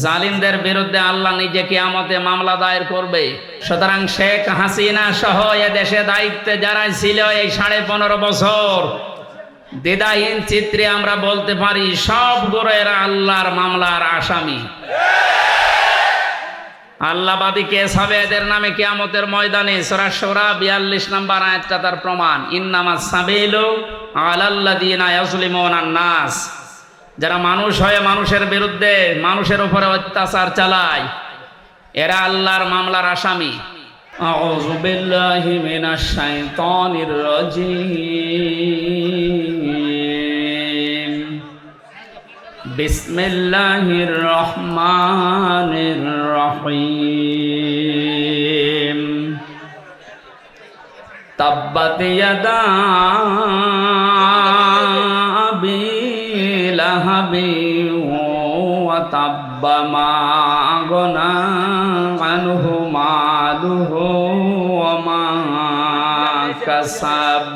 জালিমদের বিরুদ্ধে আল্লাহ নিজে কিয়ামতে মামলা দায়ের করবে। সুতরাং শেখ হাসিনা সহ এ দেশে দায়িত্বে যারা ছিল এই 15.5 বছর, দ্বিধাহীন চিত্রে আমরা বলতে পারি সবগুলো এরা আল্লাহর মামলার আসামি। আল্লাহবাদী কেস হবে এদের নামে কিয়ামতের ময়দানে। সূরা শুরা 42 নম্বর আয়াতটা তার প্রমাণ। ইন্নামাস সাবিলু আলাল্লাযিনা ইয়াজলিমুনান নাস, যারা মানুষ হয়ে মানুষের বিরুদ্ধে মানুষের উপরে অত্যাচার চালায়, এরা আল্লাহর মামলার আসামি। আউযু বিল্লাহি মিনাশ শাইতানির রাজীম। বিসমিল্লাহির রহমানির রহিম। তাব্বাত ইয়াদা আবি লাহাবি ওয়া তাব্বা মা আগনা আনহু মালুহু ওয়া মা কাসাব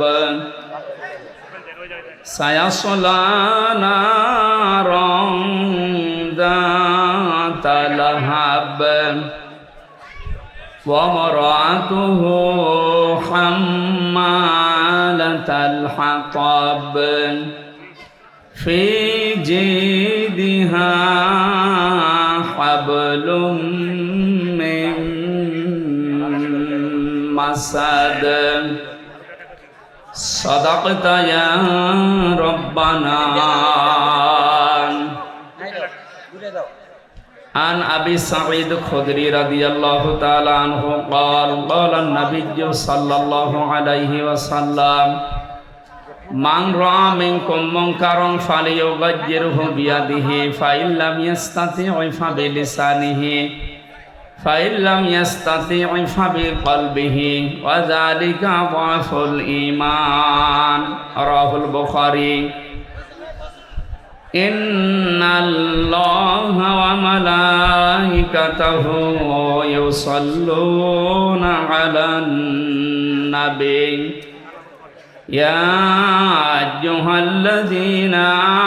সায়াসলা নারান যাতা লাহাব ওয়া মারাতুহু হাম্মালাতাল হাতাব ফি জিদিহা হাবলুম মিন মাসাদ। সাদাকতা ইয়া রাব্বানা। عن أبي سعيد الخدري رضي الله تعالى عنه قال قال النبي صلى الله عليه وسلم من رأى منكم منكرا فليغيره بيده فإن لم يستطع فبلسانه فإن لم يستطع فبقلبه وذلك ضعف الإيمان رواه البخاري। إن الله وملائكته يصلون على النبي يا أيها الذين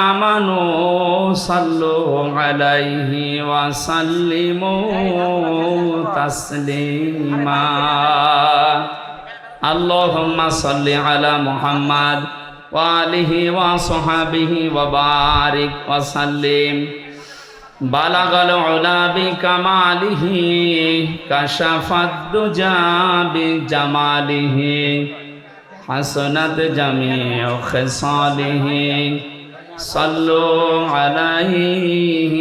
آمنوا صلوا عليه وسلموا تسليما اللهم صل على محمد وآله وصحبه وبارك وسلم بلغ العلا بكماله كشف الدجى بجماله حسنت جميع خصاله صلوا عليه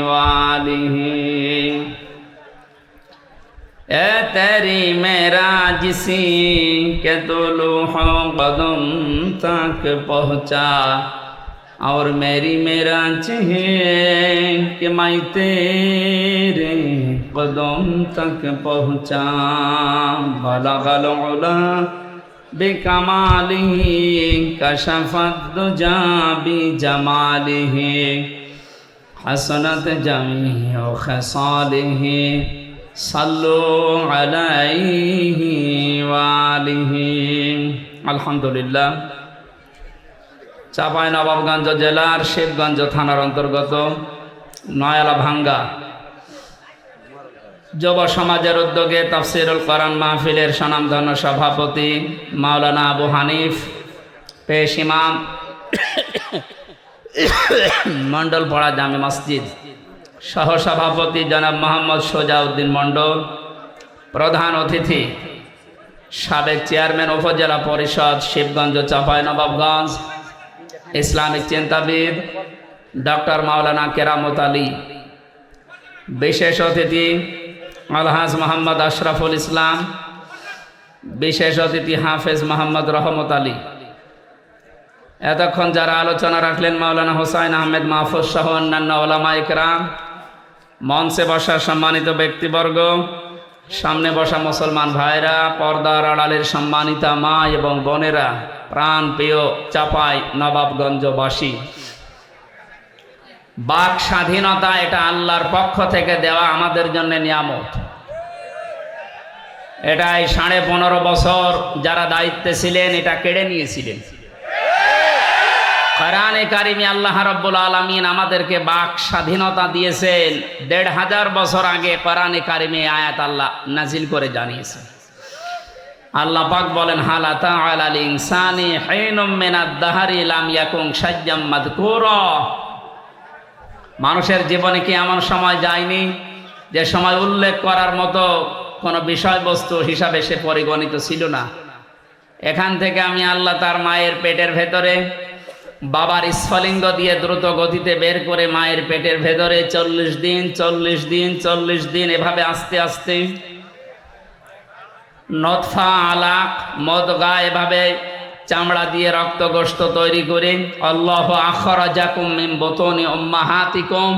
وآله। اے تیری معراج سی کہ تو لوح قدم تک پہنچا اور میری معراج ہے کہ میں تیرے قدم تک پہنچا بلغ العلا بکمالہ کشف الدجى بجمالہ حسنت جمیع خصالہ صلوا عليه وآله। আলহামদুলিল্লাহ। চাঁপাইনবাবগঞ্জ জেলার শিবগঞ্জ থানার অন্তর্গত নয়ালা ভাঙ্গা যুব সমাজের উদ্যোগে তাফসীরুল কোরআন মাহফিলের স্বনামধন্য সভাপতি মাওলানা আবু হানিফ পেশ ইমাম মন্ডলপাড়া জামে মসজিদ, সহসভাপতি জনাব মোহাম্মদ সোজাউদ্দিন মন্ডল, প্রধান অতিথি সাবেক চেয়ারম্যান উপজেলা পরিষদ শিবগঞ্জ চাঁপাইনবাবগঞ্জ, ইসলামিক চিন্তাবিদ ডক্টর মাওলানা কেরামত আলী, বিশেষ অতিথি আলহাজ মোহাম্মদ আশরাফুল ইসলাম, বিশেষ অতিথি হাফেজ মোহাম্মদ রহমত আলী। এতক্ষণ যারা আলোচনা রাখলেন মাওলানা হোসাইন আহমেদ মাহফুজ সহ অন্যান্য ওলামা ইকরাম, মঞ্চে বসা সম্মানিত ব্যক্তিবর্গ, সামনে বসা মুসলমান ভাইরা, পর্দার আড়ালের সম্মানিতা মা এবং বোনেরা, প্রাণ প্রিয় চাপাই নবাবগঞ্জবাসী, বাক স্বাধীনতা এটা আল্লাহর পক্ষ থেকে দেওয়া আমাদের জন্য নিয়ামত। এটা এই 15.5 বছর যারা দায়িত্বে ছিলেন এটা কেড়ে নিয়েছিলেন। কোরআনে কারিমে আল্লাহ রাব্বুল আলামিন আমাদেরকে বাক স্বাধীনতা দিয়েছেন। ১৫০০ বছর আগে কোরআনে কারিমে আয়াত আল্লাহ নাজিল করে জানিয়েছেন। আল্লাহ পাক বলেন, হাল আতা আলাল ইনসানি হিনুম মিনাদ দাহরি লাম ইয়াকুন শাইয়্যাম মাযকুরা। মানুষের জীবনে কি এমন সময় যায়নি যে সময় উল্লেখ করার মতো কোনো বিষয়বস্তু হিসাবে সে পরিগণিত ছিল না? এখান থেকে আমি আল্লাহ তার মায়ের পেটের ভেতরে বাবার স্ফলিঙ্গ দিয়ে দ্রুত গতিতে বের করে মায়ের পেটের ভেতরে 40 দিন 40 দিন 40 দিন এভাবে আস্তে আস্তে নতফা, আলাক, মদগা এভাবে চামড়া দিয়ে রক্ত গোশত তৈরি করে আল্লাহু আখরাজাকুম মিন বুতুনি উম্মাহাতিকুম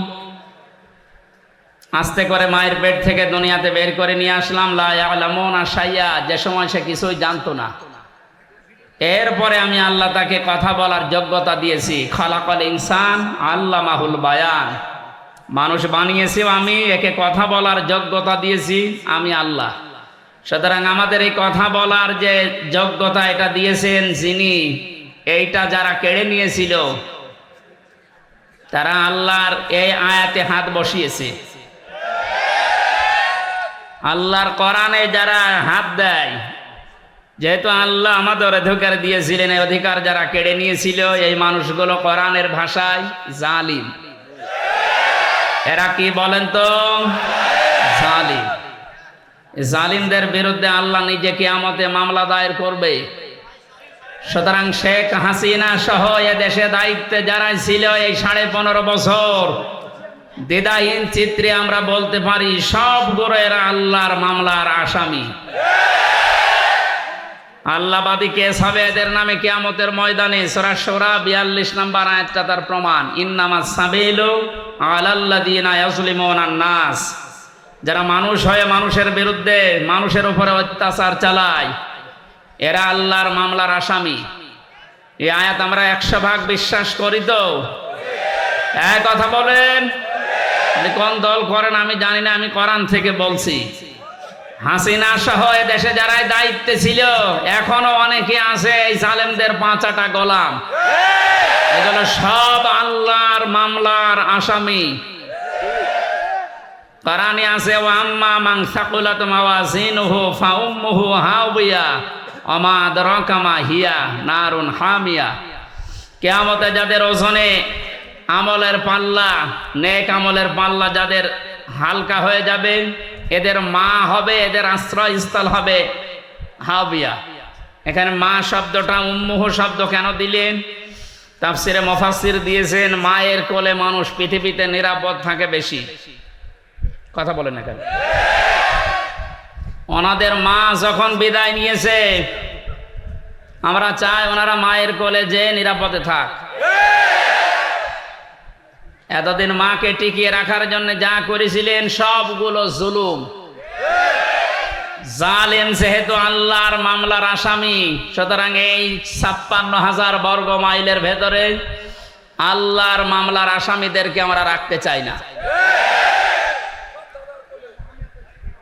আস্তে করে মায়ের পেট থেকে দুনিয়াতে বের করে নিয়ে আসলাম। লা ইয়ালামুনা শাইয়া, যে সময় সে কিছুই জানতো না। এরপরে আমি আল্লাহ তাকে কথা বলার যোগ্যতা দিয়েছি। খালাকাল ইনসান আল্লামাহুল বায়ান, মানুষ বানিয়েছি আমি, একে কথা বলার যোগ্যতা দিয়েছি আমি আল্লাহ। সুতরাং আমাদের এই কথা বলার যে যোগ্যতা এটা দিয়েছেন যিনি, এইটা যারা কেড়ে নিয়েছিল তারা আল্লাহর এই আয়াতে হাত বসিয়েছে। আল্লাহর কোরআনে যারা হাত দেয়, যেহেতু আল্লাহ আমাদের অধিকার দিয়েছিলেন, এই অধিকার যারা কেড়ে নিয়েছিল এই মানুষগুলো কোরআনের ভাষায় জালিম। এরা কি বলেন তো? জালিম। জালিমদের বিরুদ্ধে আল্লাহ নিজে কিয়ামতে মামলা দায়ের করবে। সুতরাং শেখ হাসিনা সহ এ দেশে দায়িত্বে যারা ছিল এই 15.5 বছর, দ্বিধাহীন চিত্রে আমরা বলতে পারি সবগুলো এরা আল্লাহর মামলার আসামি। আল্লাহবাদী কেস হবে এদের নামে কিয়ামতের ময়দানে। সূরা শুরা 42 নম্বর আয়াতটা তার প্রমাণ। ইন্নামাস সাবিলু আলাল্লাযিনা ইয়াজলিমুনান নাস, যারা মানুষ হয়ে মানুষের বিরুদ্ধে মানুষের উপরে অত্যাচার চালায় এরা আল্লাহর মামলার আসামি। এই আয়াত আমরা 100% বিশ্বাস করি তো? এক কথা বলেন, কোন দল করেন আমি জানি না, আমি কোরআন থেকে বলছি। হাসিনা সহ এ দেশে যারাই দায়িত্বে ছিল এখনো অনেকে আছে এই জালেমদের পাঁচাটা গোলাম। এগুলো সব আল্লাহর মামলার আসামি। কোরআনে আছে, ওয়া আম্মা মান সাকুলাত মাওয়াজিনুহু ফাউম্মুহু হাওিয়া ওয়া মা আদরাকা মা হিয়া নারুন হামিয়া। কিয়ামতে যাদের ওজনে আমলের পাল্লা, নেক আমলের পাল্লা যাদের হালকা হয়ে যাবে, এদের মা হবে, এদের আশ্রয়স্থল হবে হাবিয়া। এখানে মা শব্দটা উম্মুহু শব্দ কেন দিলেন? তাফসিরে মুফাসসির দিয়েছেন মায়ের কোলে মানুষ পৃথিবীতে নিরাপদ থাকে বেশি। কথা বলেন না কেন? ওনাদের মা যখন বিদায় নিয়েছে আমরা চাই ওনারা মায়ের কোলে যে নিরাপদে থাক। এতদিন মাকে টিকিয়ে রাখার জন্য যা করেছিলেন সবগুলো জুলুম। জালেম যেহেতু আল্লাহর মামলার আসামি, সুতরাং এই 56,000 বর্গ মাইলের ভেতরে আল্লাহর মামলার আসামিদেরকে আমরা রাখতে চাই না।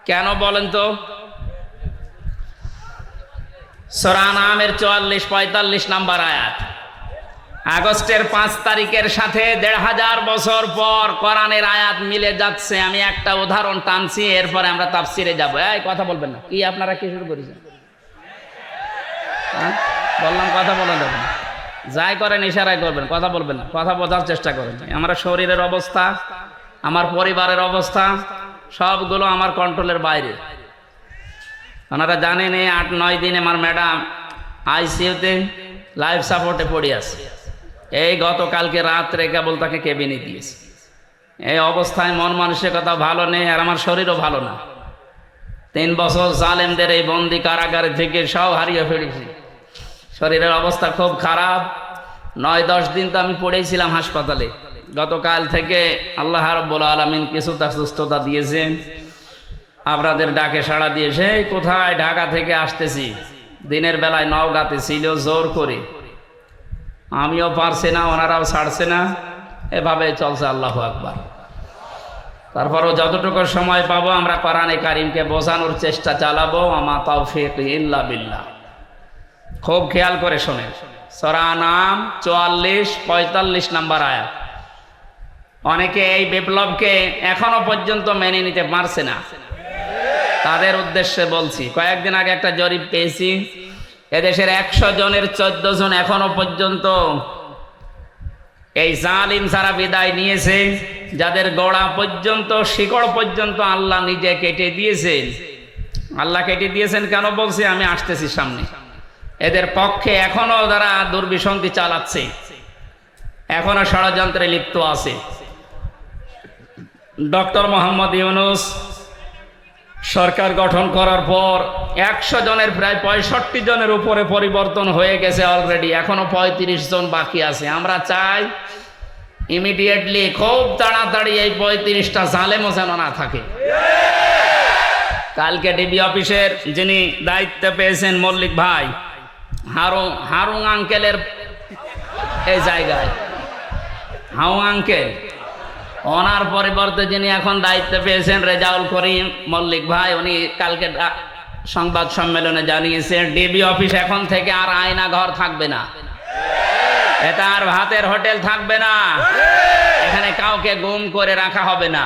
কেন বলেন তো? সূরা আনআমের 44-45 নম্বর আয়াত। আগস্টের 5 তারিখের সাথে 1,500 বছর পর কোরআনের আয়াত মিলে যাচ্ছে। আমি একটা উদাহরণ টানছি, এরপরে আমরা তাফসিরে যাব। এই কথা বলবেন না কি? আপনারা কি শুরু করেছেন? বললাম কথা বলেন না, যাই করেন ইশারায় করবেন, কথা বলবেন না, কথা বোঝার চেষ্টা করেন। আমার শরীরের অবস্থা, আমার পরিবারের অবস্থা সবগুলো আমার কন্ট্রোলের বাইরে। ওনারা জানেন এই 8-9 দিন আমার ম্যাডাম আইসিইউতে লাইফ সাপোর্টে পড়ে আছে। এই গতকালকে রাত্রে কেবল তাকে কেবিনে দিয়েছে। এই অবস্থায় মন মানসিকতা ভালো নেই, আর আমার শরীরও ভালো না। 3 বছর জালেমদের এই বন্দি কারাগারে থেকে সব হারিয়ে ফেলেছি। শরীরের অবস্থা খুব খারাপ। 9-10 দিন তো আমি পড়েছিলাম হাসপাতালে। গতকাল থেকে আল্লাহ রাব্বুল আলামিন কিছুটা সুস্থতা দিয়েছেন। আপনাদের ডাকে সাড়া দিয়েছে। কোথায়? ঢাকা থেকে আসতেছি, দিনের বেলায় নওগাঁতে ছিল, জোর করে আমিও পারছি না, ওনারাও ছাড়ছে না, এভাবে চলছে। আল্লাহু আকবার। তারপরও যতটুকু সময় পাবো আমরা কোরআনে কারিমকে বোঝানোর চেষ্টা চালাবো। আমা তাওফীক ইল্লা বিল্লাহ। খুব খেয়াল করে শোনেন। সূরা নাম 44-45 নম্বর আয়াত। অনেকে এই বিপ্লবকে এখনো পর্যন্ত মেনে নিতে পারছে না। তাদের উদ্দেশ্যে বলছি, কয়েকদিন আগে একটা জরিপ পেয়েছি, এদেশের 100 জনের 14 জন এখনো পর্যন্ত এই জালিম ছাড়া বিদায় নিয়েছে, যাদের গোড়া পর্যন্ত, শিকড় পর্যন্ত আল্লাহ নিজে কেটে দিয়েছেন। আল্লাহ কেটে দিয়েছেন কেন বলছি, আমি আসতেছি সামনে। এদের পক্ষে এখনো যারা দুর্বিসন্ধি চালাচ্ছে, এখনো ষড়যন্ত্রে লিপ্ত আছে। ডক্টর মোহাম্মদ ইউনূস সরকার গঠন করার পর 100 জনের প্রায় 65 জনের উপরে পরিবর্তন হয়ে গেছে অলরেডি, এখনো 35 জন বাকি আছে। আমরা চাই ইমিডিয়েটলি, খুব তাড়াতাড়ি এই 35টা জালেমও যেন না থাকে। কালকে ডিবি অফিসের যিনি দায়িত্ব পেয়েছেন মল্লিক ভাই, হারুং আঙ্কেলের এই জায়গায়, হাউং আঙ্কেল, ওনার পরিবর্তে যিনি এখন দায়িত্ব পেয়েছেন রেজাউল করিম মল্লিক ভাই, উনি কালকে সংবাদ সম্মেলনে জানিয়েছেন ডিবি অফিস এখন থেকে আর আয়না ঘর থাকবে না, এটা আর ভাতের হোটেল থাকবে না, এখানে কাউকে গুম করে রাখা হবে না।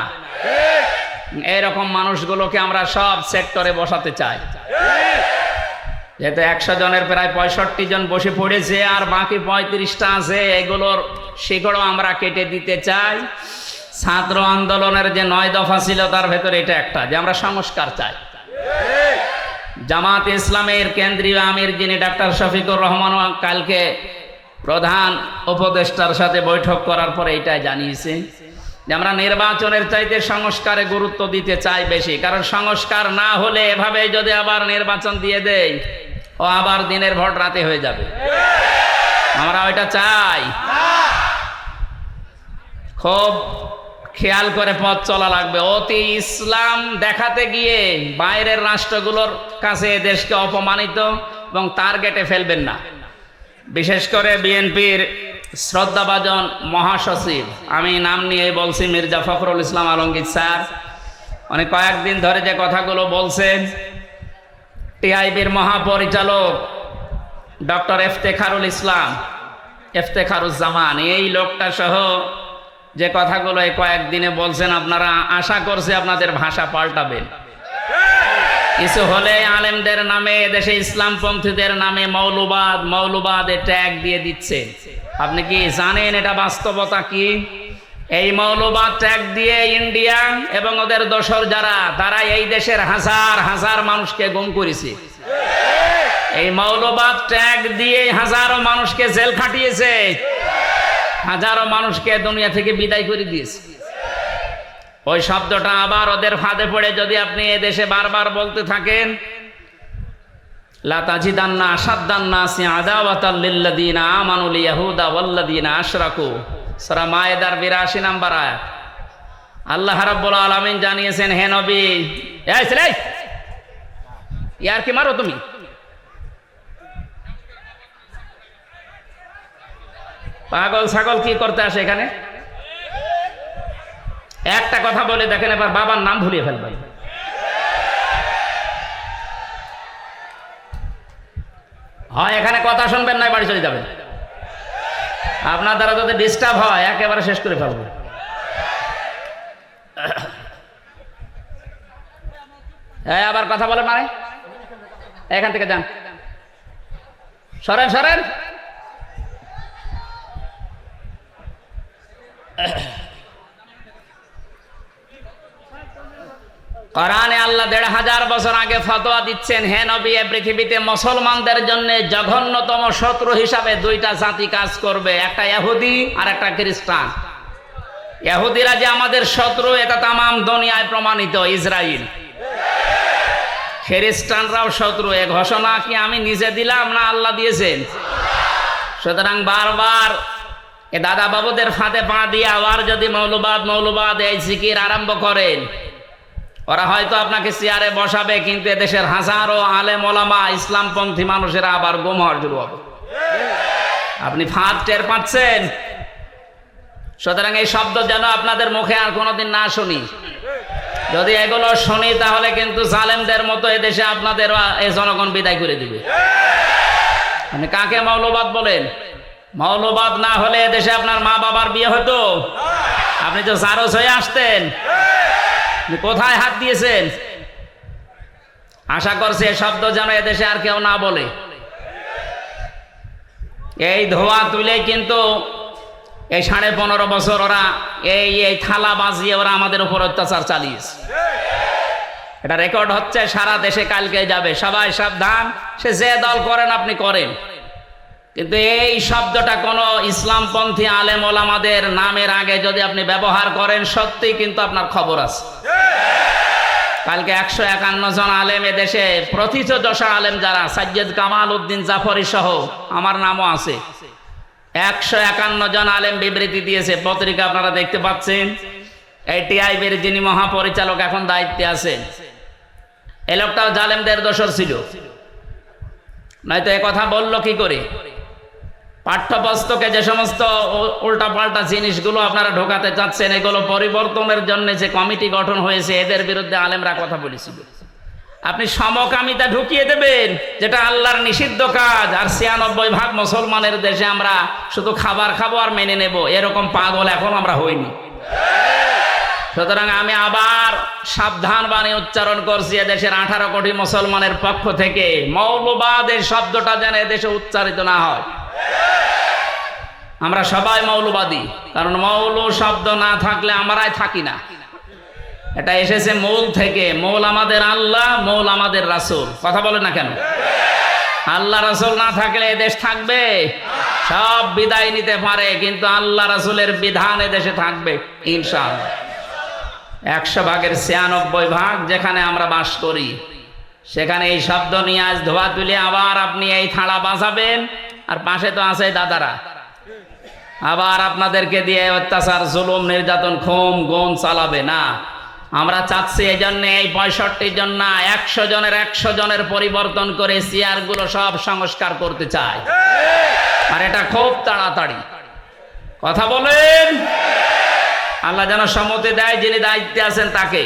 এইরকম মানুষগুলোকে আমরা সব সেক্টরে বসাতে চাই। যেহেতু 100 জনের প্রায় 65 জন বসে পড়েছে, আর বাকি 35টা আছে, এগুলোর শিকড়ও আমরা কেটে দিতে চাই। ছাত্র আন্দোলনের যে 9 দফা ছিল তার ভেতরে এটা একটা, যে আমরা সংস্কার চাই। জামাত ইসলামের কেন্দ্রীয় আমির যিনি ডাক্তার শফিকুর রহমান কালকে প্রধান উপদেষ্টার সাথে বৈঠক করার পরে এটাই জানিয়েছে যে আমরা নির্বাচনের চাইতে সংস্কারে গুরুত্ব দিতে চাই বেশি। কারণ সংস্কার না হলে এভাবে যদি আবার নির্বাচন দিয়ে দেয়, ও আবার দিনের ভোট রাতে হয়ে যাবে। আমরা ওইটা চাই। খুব খেয়াল করে পথ চলা লাগবে। অতি ইসলাম দেখাতে গিয়ে বাইরের রাষ্ট্রগুলোর কাছে দেশকে অপমানিত এবং টার্গেটে ফেলবেন না। বিশেষ করে বিএনপির শ্রদ্ধাভাজন মহাসচিব, আমি নাম নিয়ে বলছি, মির্জা ফখরুল ইসলাম আলমগীর স্যার, অনেক কয়েকদিন ধরে যে কথাগুলো বলছেন, টিআইবির মহাপরিচালক ডক্টর ইফতেখারুজ্জামান, এই লোকটা সহ যে কথাগুলো এই কয়েকদিনে বলছেন, আপনারা আশা করছে আপনাদের ভাষা পাল্টাবেন। কিছু হলে আলেমদের নামে, দেশে ইসলামপন্থীদের নামে মৌলবাদ ট্যাগ দিয়ে দিচ্ছে। আপনি কি জানেন এটা বাস্তবতা কি? এই মৌলবাদ ট্যাগ দিয়ে ইন্ডিয়া এবং ওদের দোসর যারা, তারা এই দেশের হাজার হাজার মানুষকে গুম করেছে। এই মৌলবাদ ট্যাগ দিয়ে হাজারো মানুষকে জেল খাটিয়েছে, হাজারো মানুষকে দুনিয়া থেকে বিদায় করে দিয়েছে। ওই শব্দটা আবার ওদের ফাঁদে পড়ে যদি আপনি এদেশে বারবার বলতে থাকেন, লা তাজিদান্না আশাদ্দান নাসি আদাওয়াতাল লিল্লাযিনা আমানুল ইয়াহুদা ওয়াল্লাযিনা আশরাকু, সূরা মায়েদার 82 নম্বর আয়াত। আল্লাহ রাব্বুল আলামিন জানিয়েছেন, হে নবী, এই ছেলে, ইয়ার কি মারো তুমি? পাগল ছাগল কি করতে আসে এখানে? একটা কথা বলে দেখেন, এবার বাবার নাম ভুলিয়ে ফেলবেন। হয় এখানে কথা শুনবেন, নাই বাড়ি চলে যাবেন। আপনার দ্বারা যদি ডিস্টার্ব হয় একেবারে শেষ করে ফেলবো। আবার কথা বলেন মানে, এখান থেকে যান, সরেন সরেন। কোরআনে আল্লাহ 1500 বছর আগে ফতোয়া দিচ্ছেন, হে নবী, পৃথিবীতে মুসলমানদের জন্য জঘন্যতম শত্রু হিসাবে 2টা জাতি কাজ করবে, একটা ইহুদি আর একটা খ্রিস্টান। ইহুদিরা যে আমাদের শত্রু এটা তামাম দুনিয়ায় প্রমাণিত, ইসরাইল। খ্রিস্টানরাও শত্রু। এ ঘোষণা কি আমি নিজে দিলাম না আল্লাহ দিয়েছেন? সুতরাং বারবার এ দাদা বাবুদের ফাঁদে পা দিয়ে আবার যদি মৌলবাদ এই জিকির আরম্ভ করেন, ওরা হয়তো আপনাকে চেয়ারে বসাবে, কিন্তু এদেশের হাজারো আলেম ওলামা ইসলামপন্থী মানুষেরা আবার গুম হওয়া শুরু হবে। আপনি ফাঁদ টের পাচ্ছেন? সুতরাং এই শব্দ যেন আপনাদের মুখে আর কোনোদিন না শুনি। যদি এগুলো শুনি তাহলে কিন্তু জালেমদের মতো এদেশে আপনাদের এই জনগণ বিদায় করে দিবে। আপনি কাকে মৌলবাদ বলেন? মৌলবাদ না হলে দেশে আপনার মা বাবার বিয়ে হতো? আপনি তো জারজ হয়ে আসতেন। আপনি কোথায় হাত দিয়েছেন? আশা করছি এই শব্দ যেন এদেশে আর কেউ না বলে। এই ধোয়া তুলে কিন্তু এই 15.5 বছর ওরা এই থালা বাজিয়ে ওরা আমাদের উপর অত্যাচার চালিয়েছে। এটা রেকর্ড হচ্ছে, সারা দেশে কালকে যাবে। সবাই সাবধান, সে যে দল করেন আপনি করেন, কিন্তু এই শব্দটা কোনো ইসলামপন্থী আলেম ওলামাদের নামের আগে যদি আপনি ব্যবহার করেন, সত্যি কিন্তু আপনার খবর আছে। কালকে 151 জন আলেম এদেশে, প্রথিতযশা আলেম যারা, সাইয়্যিদ কামাল উদ্দিন জাফরি সহ আমার নামও আছে, 151 জন আলেম বিবৃতি দিয়েছে। পত্রিকা আপনারা দেখতে পাচ্ছেন। এই টিআইবির যিনি মহাপরিচালক এখন দায়িত্বে আছেন, এই লোকটাও জালেমদের দোসর ছিল, নয়তো এ কথা বললো কি করে? পাঠ্যপুস্তকে যে সমস্ত উল্টাপাল্টা জিনিসগুলো আপনারা ঢোকাতে চাচ্ছেন, এগুলো পরিবর্তনের জন্য যে কমিটি গঠন হয়েছে, এদের বিরুদ্ধে আলেমরা কথা বলেছিল। আপনি সমকামিতা ঢুকিয়ে দেবেন, যেটা আল্লাহর নিষিদ্ধ কাজ, আর 96% মুসলমানের দেশে আমরা শুধু খাবার খাবো আর মেনে নেব, এরকম পাগল এখন আমরা হইনি। সুতরাং আমি আবার সাবধান বাণী উচ্চারণ করছি এদেশের 18 কোটি মুসলমানের পক্ষ থেকে, মৌলবাদ এই শব্দটা যেন এদেশে উচ্চারিত না হয়। আমরা সবাই মৌলবাদী, কারণ মৌল শব্দ না থাকলে আমরাই থাকি না। এটা এসেছে মূল থেকে। মূল আমাদের আল্লাহ, মূল আমাদের রাসূল। কথা বলে না কেন? আল্লাহ রাসূল না থাকলে এদেশ থাকবে? সব বিদায় নিতে পারে, কিন্তু আল্লাহ রাসূলের বিধান এদেশে থাকবে ইনশাআল্লাহ। 100 ভাগের 96 ভাগ যেখানে আমরা বাস করি, সেখানে এই শব্দ নিয়ে আজ ধোয়া তুলে আবার আপনি এই থাড়া বাজাবেন, আর পাশে তো আছে দাদারা, আবার আপনাদেরকে দিয়ে অত্যাচার, জুলুম, নির্যাতন, খুন গুম চালাবে না। আমরা চাচ্ছি এই জন্য এই 65 জন না, 100 জনের 100 জনের পরিবর্তন করে চেয়ারগুলো সব সংস্কার করতে চাই, আর এটা খুব তাড়াতাড়ি। কথা বলেন। আল্লাহ যেন সম্মতি দেয় যিনি দায়িত্বে আছেন তাকে।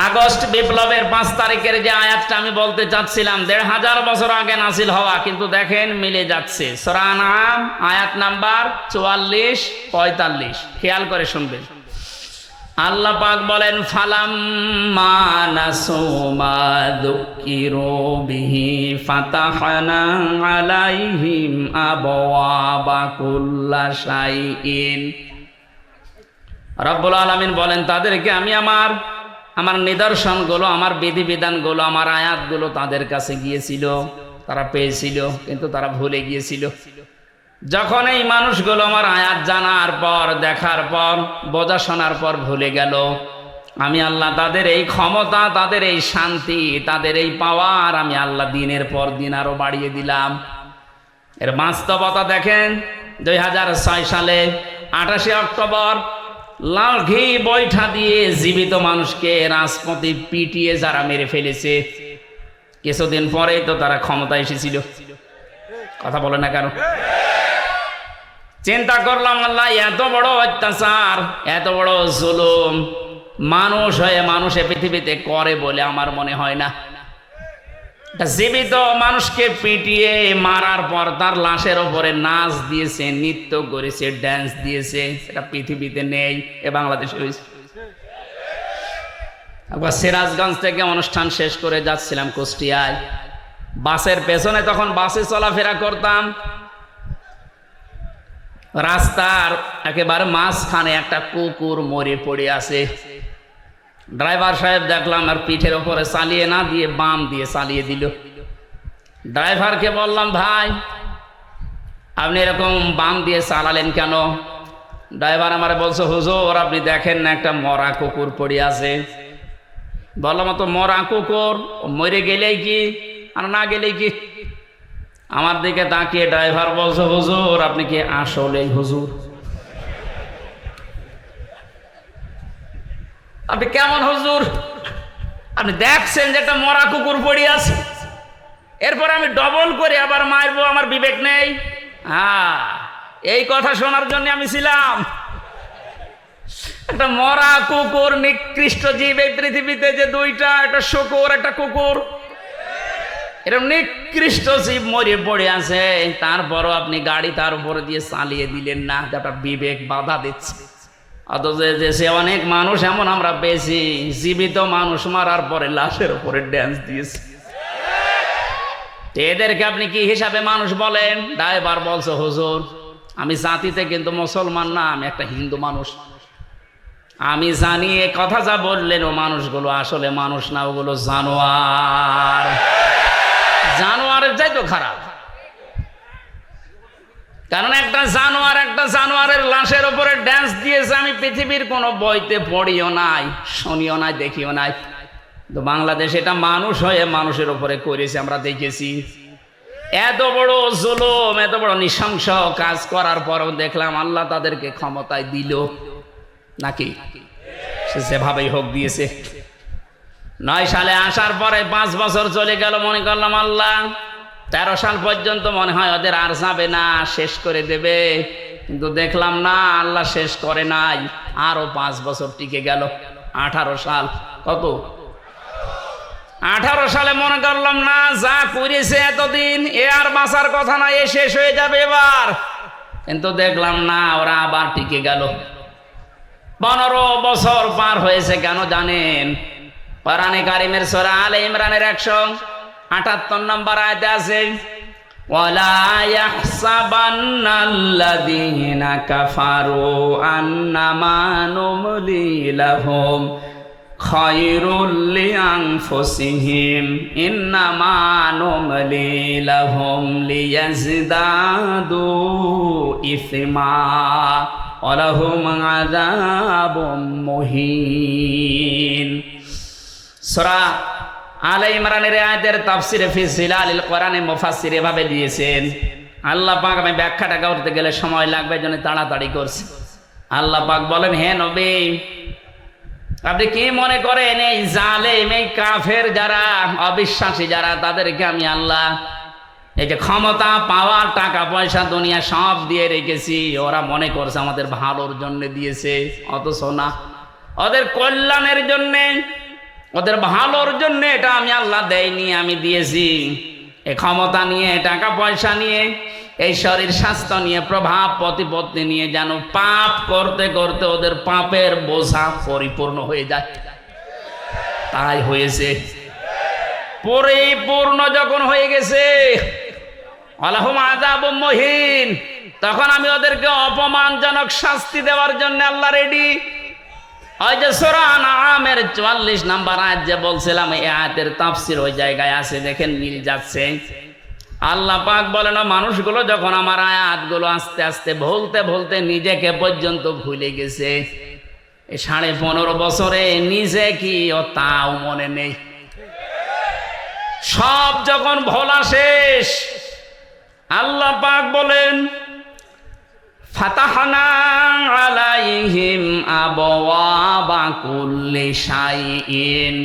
আগস্ট বিপ্লবের 5 তারিখের যে আয়াতটা আমি বলতে চাচ্ছিলাম, 1500 বছর আগে নাজিল হওয়া, কিন্তু দেখেন মিলে যাচ্ছে। সূরা আনআম আয়াত নাম্বার 44-45, খেয়াল করে শুনবেন। আল্লাহ পাক বলেন, ফালাম্মা নাসু মা যুকিরু বিহি ফাতাহনা আলাইহিম আবওয়াবা কুল্লা শাইইন। রব্বুল আলামিন বলেন, তাদেরকে আমি আমার নিদর্শনগুলো, আমার বিধিবিধানগুলো, আমার আয়াতগুলো তাদের কাছে গিয়েছিল, তারা পেয়েছিল, কিন্তু তারা ভুলে গিয়েছিল। যখন এই মানুষগুলো আমার আয়াত জানার পর, দেখার পর, বোঝা শোনার পর ভুলে গেল, আমি আল্লাহ তাদের এই ক্ষমতা, তাদের এই শান্তি, তাদের এই পাওয়ার আমি আল্লাহ দিনের পর দিন আরো বাড়িয়ে দিলাম। এর বাস্তবতা দেখেন। 2006 সালে 28 অক্টোবর লাঠি বৈঠা দিয়ে জীবিত মানুষকে রাজপথে পিটিয়ে যারা মেরে ফেলেছে, কিছুদিন পরেই তো তারা ক্ষমতা এসেছিল। কথা বলে না কেন? চিন্তা করলাম, আল্লাহ এত বড় অত্যাচার, এত বড় জুলুম মানুষ হয়ে মানুষে পৃথিবীতে করে বলে আমার মনে হয় না। জীবিত মানুষকে পিটিয়ে মারার পর তার লাশের ওপরে নাচ দিয়েছে, নৃত্য করেছে, ড্যান্স দিয়েছে, এটা পৃথিবীতে নেই, এ বাংলাদেশে হয়েছে। একবার সিরাজগঞ্জ থেকে অনুষ্ঠান শেষ করে যাচ্ছিলাম কুষ্টিয়ায়, বাসের পেছনে, তখন বাসে চলাফেরা করতাম, রাস্তার একেবারে মাঝখানে একটা কুকুর মরে পড়ে আছে। ড্রাইভার সাহেব দেখলাম আর পিঠের ওপরে চালিয়ে না দিয়ে বাম দিয়ে চালিয়ে দিল। ড্রাইভারকে বললাম, ভাই আপনি এরকম বাম দিয়ে চালালেন কেন? ড্রাইভার আমার বলছে, হুজুর আপনি দেখেন না একটা মরা কুকুর পড়ে আছে। বললাম, তো মরা কুকুর মরে গেলেই কি আর না গেলেই কি? আমার দিকে তাকিয়ে ড্রাইভার বলছে, হুজুর আপনি কি আসলেই হুজুর? আপনি কেমন হুজুর? আপনি দেখছেন যে একটা মরা কুকুর পড়ে আছে, এরপর আমি ডবল করে আবার মারবো, আমার বিবেক নেই? হ্যাঁ, এই কথা শোনার জন্য আমি ছিলাম। একটা মরা কুকুর, নিকৃষ্ট জীব এই পৃথিবীতে যে দুইটা, একটা শূকর একটা কুকুর, এরকম নিকৃষ্ট জীব মরে পড়ে আছে, তারপরও আপনি গাড়ি তার উপরে দিয়ে চালিয়ে দিলেন না, যেটা বিবেক বাধা দিচ্ছে। অথচ দেশে অনেক মানুষ এমন আমরা পেয়েছি, জীবিত মানুষ মারার পরে লাশের উপরে ড্যান্স দিয়েছে। এদেরকে আপনি কি হিসাবে মানুষ বলেন? ড্রাইভার বলছে, হুজুর আমি জাতিতে কিন্তু মুসলমান না, আমি একটা হিন্দু মানুষ। আমি জানি এ কথা যা বললেন ও মানুষগুলো আসলে মানুষ না, ওগুলো জানোয়ার। জানোয়ারের চাই তো খারাপ, কারণ একটা জানোয়ারের লাশের উপরে ড্যান্স দিয়েছে। আমি পৃথিবীর কোনো বইতে পড়িও নাই, শুনিও নাই, দেখিও নাই, তো বাংলাদেশ এটা মানুষ হয়ে মানুষের উপরে করেছে, আমরা দেখেছি। এত বড় জুলুম, এত বড় নৃশংস কাজ করার পরও দেখলাম আল্লাহ তাদেরকে ক্ষমতায় দিল নাকি? সে যেভাবেই হোক দিয়েছে। 9 সালে আসার পরে 5 বছর চলে গেল, মনে করলাম আল্লাহ 13 সাল পর্যন্ত মনে হয় ওদের আর যাবে না, শেষ করে দেবে। কিন্তু দেখলাম না, আল্লাহ শেষ করে নাই, আরো 5 বছর টিকে গেল। 18 সাল, কত 18 সালে মনে করলাম না, যা করেছে এতদিন এ আর বাঁচার কথা না, এ শেষ হয়ে যাবে এবার। কিন্তু দেখলাম না, ওরা আবার টিকে গেল। 15 বছর পার হয়েছে কেন জানেন? কোরআনে কারিমের সূরা আলে ইমরানের 178 নম্বর আয়াতে আছে, ওয়ালা ইয়াহসাবান্নাল্লাযীনা কাফারু আন্নামা নুমলি লাহুম খায়রুল লিআনফুসিহিম ইন্নামা নুমলি লাহুম লিয়াজদাদু ইসমা ওয়া লাহুম আযাবুম মুহিন। সূরা আলে ইমরানের আয়াতের তাফসিরে ফি জিলালিল কোরআনে মুফাসসির এভাবে দিয়েছেন। আল্লাহ পাক, আমি ব্যাখ্যাটা করতে গেলে সময় লাগবে জন্য তাড়াতাড়ি করছি। আল্লাহ পাক বলেন, হে নবী আপনি কি মনে করেন এই জালেম, এই কাফের যারা, অবিশ্বাসী যারা, তাদেরকে আমি আল্লাহ এই যে ক্ষমতা, পাওয়ার, টাকা পয়সা, দুনিয়া সব দিয়ে রেখেছি, ওরা মনে করছে আমাদের ভালোর জন্য দিয়েছে? অথচ না, ওদের কল্যাণের জন্যে, ওদের ভালোর জন্য এটা আমি আল্লাহ দেইনি, আমি দিয়েছি। এই ক্ষমতা নিয়ে, টাকা পয়সা নিয়ে, এই শরীর স্বাস্থ্য নিয়ে, প্রভাব প্রতিপত্তি নিয়ে যেন পাপ করতে করতে ওদের পাপের বোঝা পরিপূর্ণ হয়ে যায়। তাই হয়েছে। পরিপূর্ণ যখন হয়ে গেছে, আলাহুম আযাবুম মুহিন, তখন আমি ওদেরকে অপমানজনক শাস্তি দেওয়ার জন্য আল্লাহ রেডি। ওই যে সূরা আনআমের 44 নম্বর আয়াত যে বলছিলাম, এই আয়াতের তাফসীর ওই জায়গায় আছে, দেখেন মিল যাচ্ছে। আল্লাহ পাক বলেন, মানুষগুলো যখন আমার আয়াতগুলো আস্তে আস্তে বলতে বলতে নিজেকে পর্যন্ত ভুলে গেছে, এই 15.5 বছরে নিজে কি ও তাও মনে নেই। সব যখন ভোলা শেষ, আল্লাহ পাক বলেন, ফাতাহনা আলাইহিম আবওয়াবা কুল্লি শাইইন,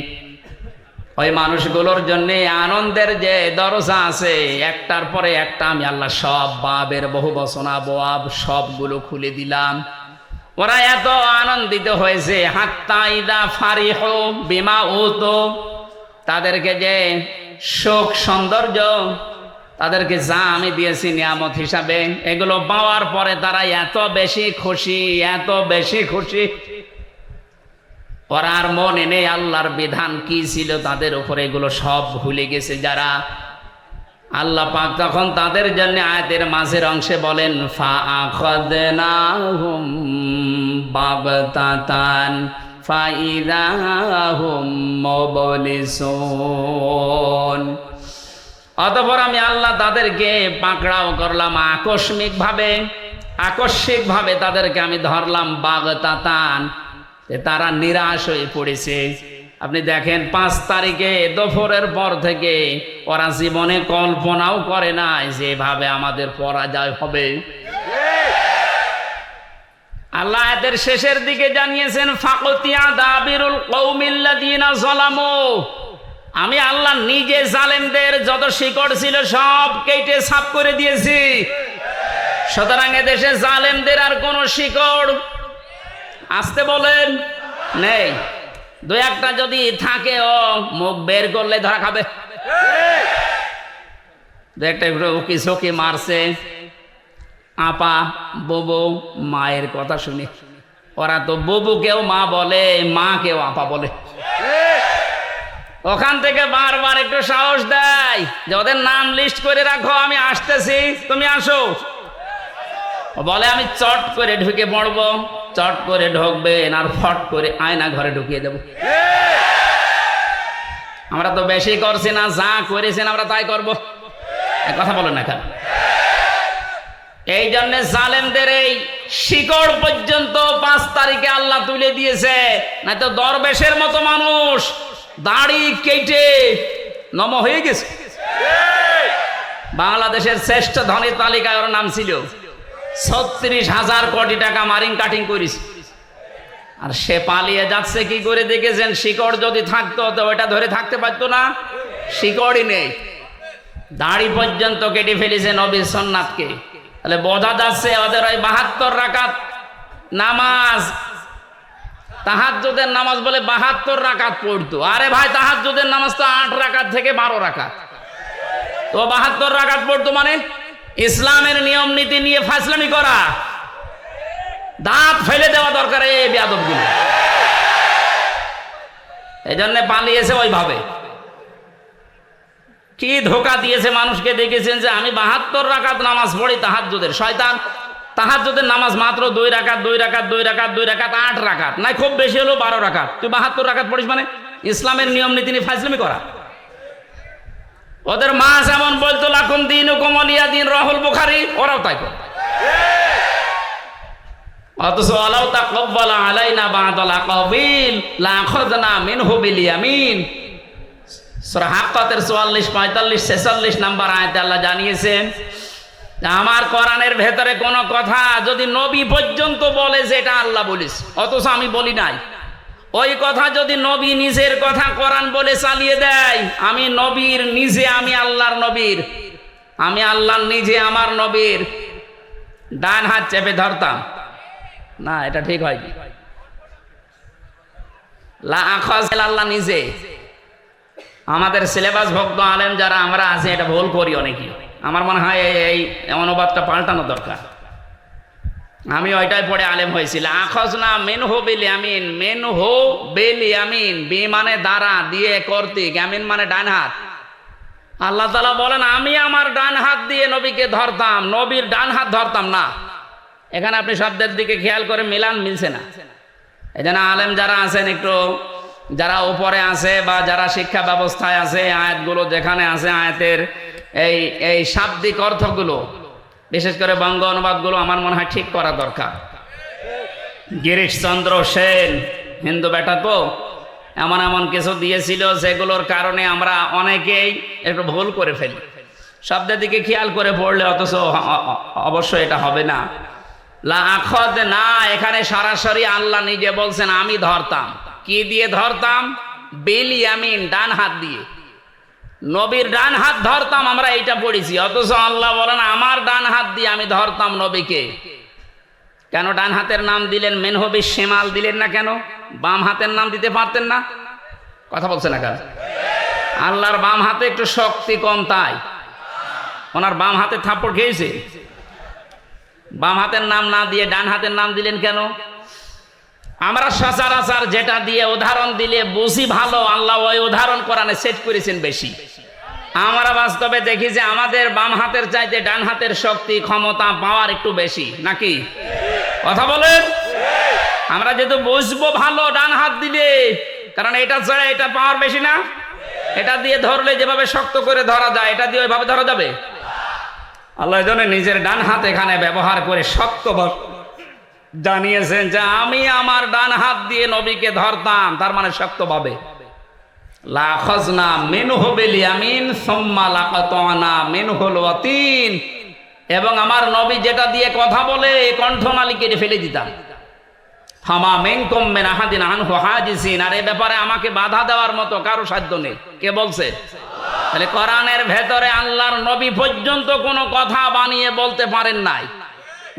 ওই মানুষগুলোর জন্য আনন্দের যে দরজা আছে, একটার পরে একটা আমি আল্লাহ সব বাবের বহু বচন আবওয়াব সবগুলো খুলে দিলাম। ওরা এত আনন্দিত হয়েছে, হাত্তা ইদা ফারিহু বিমা উতু, তাদেরকে যে সুখ সৌন্দর্য, তাদেরকে যা আমি দিয়েছি নিয়ামত হিসাবে, এগুলো পাওয়ার পরে তারা এত বেশি খুশি, এত বেশি খুশি, ওরা আর মনে নেই আল্লাহর বিধান কি ছিল তাদের উপরে, এগুলো সব ভুলে গেছে যারা। আল্লাহ পাক তখন তাদের জন্য আয়াতের মাঝের অংশে বলেন, ফাআখাযনাহুম বাগতাতান ফাইযা হুম মুবলিসুন, অতঃপর আমি আল্লাহ তাদেরকে পাকড়াও করলাম আকস্মিকভাবে তাদেরকে আমি ধরলাম, বাগতাতান, তারা নিরাশ হয়ে পড়েছে। আপনি দেখেন 5 তারিখে দুপুরের পর থেকে ওরা জীবনে কল্পনাও করে নাই যেভাবে আমাদের পরাজয় হবে। আল্লাহ এদের শেষের দিকে জানিয়েছেন, ফাকতিয়া দাবিরুল কওমিল্লাযিনা যালামু, আমি আল্লাহ নিজে জালেমদের যত শিকড় ছিল সব কেটে সাফ করে দিয়েছি। সুতরাং এদেশে জালেমদের আর কোন শিকড় আসতে বলেন নেই। 2-1টা যদি থাকে, ও মুখ বের করলে ধরা খাবে। দু একটা উকি ঝুঁকি মারছে, আপা বুবু মায়ের কথা শুনে। ওরা তো বুবুকেও মা বলে, মাকেও আপা বলে। ওখান থেকে বারবার একটু সাহস দেয় যে ওদের নাম লিস্ট করে রাখো, আমি আসতেছি, তুমি আসো। বলে আমি চট করে ঢুকে পড়বো, চট করে ঢুকবেন আর ফট করে আয়না ঘরে ঢুকিয়ে দেব। আমরা তো বেশি করছি না, যা করেছেন আমরা তাই করবো। কথা বলেন না কেন? এই জন্য জালেমদের এই শিকড় পর্যন্ত 5 তারিখে আল্লাহ তুলে দিয়েছে, না তো দরবেশের মতো মানুষ দাড়ি কেটে নম হয়ে গেছে। বাংলাদেশের শ্রেষ্ঠ ধনীর তালিকায় ওর নাম ছিল, 36,000 কোটি টাকা মারিং কাটিং করিস। আর সে পালিয়ে যাচ্ছে কি করে দেখেছেন? শিকড় যদি থাকতো তো ওটা ধরে থাকতে পারতো না, শিকড়ই নেই। দাড়ি পর্যন্ত কেটে ফেলেছে নবীর সুন্নাতকে। তাহলে বোঝা যাচ্ছে ওদের ওই 72 রাকাত নামাজ, তাহাজ্জুদের নামাজ বলে 72 রাকাত পড়তো। আরে ভাই, তাহাজ্জুদের নামাজ তো 8 রাকাত থেকে 12 রাকাত, তো 72 রাকাত পড়তো মানে ইসলামের নিয়ম নীতি নিয়ে ফাজলামি করা, দাঁত ফেলে দেওয়া দরকার এই বেয়াদবগুলো। এই জন্য পালিয়েছে ওইভাবে। কি ধোকা দিয়েছে মানুষকে দেখেছেন যে আমি 72 রাকাত নামাজ পড়ি তাহাজ্জুদের। শয়তান তাহাজ্জুদের নামাজ মাত্র 2 রাকাত 2 রাকাত 2 রাকাত 2 রাকাত 8 রাকাত, নাই খুব বেশি হলো 12 রাকাত। তুই 72 রাকাত পড়িস মানে ইসলামের নিয়ম নীতি নিয়ে ফাজলামি করা। ওদের মা যেমন বলতো লাকুম দীনুকুম ওয়ালিয়া দীন, রাহুল বুখারী, ওরাও তাই করে। অথচ আলাউ তাকাব্বালা আলাইনা বা'দাল আকাবিল লাআখাযনা মিনহু বিল ইয়ামিন। সূরা হাক্কাতের 44, 45, 46 নাম্বার আয়াতে আল্লাহ জানিয়েছেন আমার কোরআনের ভেতরে কোনো কথা যদি নবী পর্যন্ত বলে যে এটা আল্লাহ বলিস, অথচ আমি বলি নাই, ওই কথা যদি নবী নিজের কথা কোরআন বলে চালিয়ে দেয়, আমি নবীর নিজে, আমি আল্লাহর নবীর, আমি আল্লাহর নিজে আমার নবীর ডান হাত চেপে ধরতাম না, এটা ঠিক হয়নি। লা আখায আল্লাহ নিজে। আমাদের সিলেবাস ভক্ত আলেম যারা আমরা আছি এটা ভুল করি অনেকেই। আমার মনে হয় এই অনুবাদটা পাল্টানো দরকার। আমি ওইটাই পড়ে আলেম হয়েছিল। আখাযনা মিনহু বিল ইয়ামিন, মিনহু বিল ইয়ামিন, বি মানে দ্বারা, দিয়ে কর্তৃক, ইয়ামিন মানে ডান হাত। আল্লাহ তাআলা বলেন আমি আমার ডান হাত দিয়ে নবীকে ধরতাম, নবীর ডান হাত ধরতাম না। এখানে আপনি শব্দের দিকে খেয়াল করে মিলান, মিলছে না। এই জন্য আলেম যারা আছেন একটু, যারা উপরে আছে বা যারা শিক্ষা ব্যবস্থায় আছে, আয়াতগুলো যেখানে আছে আয়াতের এই শাব্দিক অর্থগুলো, বিশেষ করে বঙ্গ অনুবাদগুলো আমার মনে হয় ঠিক করা দরকার। গিরিশচন্দ্র সেন হিন্দু বেটা তো এমন এমন কিছু দিয়েছিল যেগুলোর কারণে আমরা অনেকেই একটু ভুল করে ফেলি। শব্দের দিকে খেয়াল করে পড়লে অথচ অবশ্যই এটা হবে না। লা আখায না, এখানে সরাসরি আল্লাহ নিজে বলছেন আমি ধরতাম। কি দিয়ে ধরতাম? বিল ইয়ামিন, ডান হাত দিয়ে। নবীর ডান হাত ধরতাম, আমরা এইটা পড়েছি, অথচ আল্লাহ বলেন আমার ডান হাত দিয়ে আমি ধরতাম নবীকে। কেন ডান হাতের নাম দিলেন? মিনহু বিশ শিমাল দিলেন না কেন? বাম হাতের নাম দিতে পারতেন না? কথা বলছে না কেন? আল্লাহর বাম হাতে একটু শক্তি কম, তাই ওনার বাম হাতে থাপ্পড় খেয়েছে। বাম হাতের নাম না দিয়ে ডান হাতের নাম দিলেন কেন? আমরা সচরাচর যেটা দিয়ে উদাহরণ দিলে বুঝি ভালো, আল্লাহ ওই উদাহরণ কোরআনে সেট করেছেন বেশি। আমরা বাস্তবে দেখি যে আমাদের বাম হাতের চাইতে ডান হাতের শক্তি, ক্ষমতা, পাওয়ার একটু বেশি, নাকি? কথা বলেন। আমরা যেহেতু বুঝবো ভালো ডান হাত দিলে, কারণ এটা ছাড়া এটা পাওয়ার বেশি না। এটা দিয়ে ধরলে যেভাবে শক্ত করে ধরা যায়, এটা দিয়ে ওইভাবে ধরা যাবে? আল্লাহ জন্য নিজের ডান হাত এখানে ব্যবহার করে শক্ত জানিয়েছেন যে আমি আমার ডান হাত দিয়ে নবীকে ধরতাম, তার মানে শক্তভাবে। লা আখাযনা মিনহু বিল ইয়ামিন সুম্মা লাকাতানা মিনহুল ওয়াতিন, এবং আমার নবী যেটা দিয়ে কথা বলে কণ্ঠনালী কেটে ফেলে দিতাম। ফামা মিনকুম মিন আহাদিন আনহু হাজিসিন, আর এই ব্যাপারে আমাকে বাধা দেওয়ার মতো কারো সাধ্য নেই। কে বলছে? তাহলে কোরআনের ভেতরে আল্লাহর নবী পর্যন্ত কোনো কথা বানিয়ে বলতে পারেন নাই।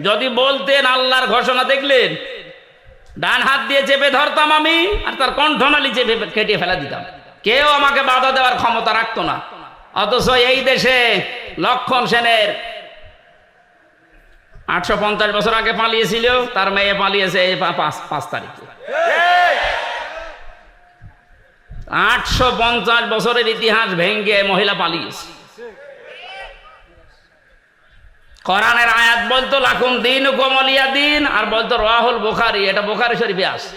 যদি বলতেন, আল্লাহর ঘোষণা দেখলেন, ডান হাত দিয়ে চেপে ধরতাম আমি, আর তার কণ্ঠনালী চেপে কেটে ফেলা দিতাম। কেউ আমাকে বাধা দেওয়ার ক্ষমতা রাখতো না। অথচ এই দেশে লক্ষণ সেনের 850 বছর আগে পালিয়েছিল, তার মেয়ে পালিয়েছে এই 5 তারিখে। 850 বছরের ইতিহাস ভেঙ্গে মহিলা পালিয়েছে। কোরআনের আয়াত বলতো লাকুম দীনুকুম ওয়ালিয়া দীন, আর বলতো রাহুল বুখারী, এটা বুখারী শরীফে আছে।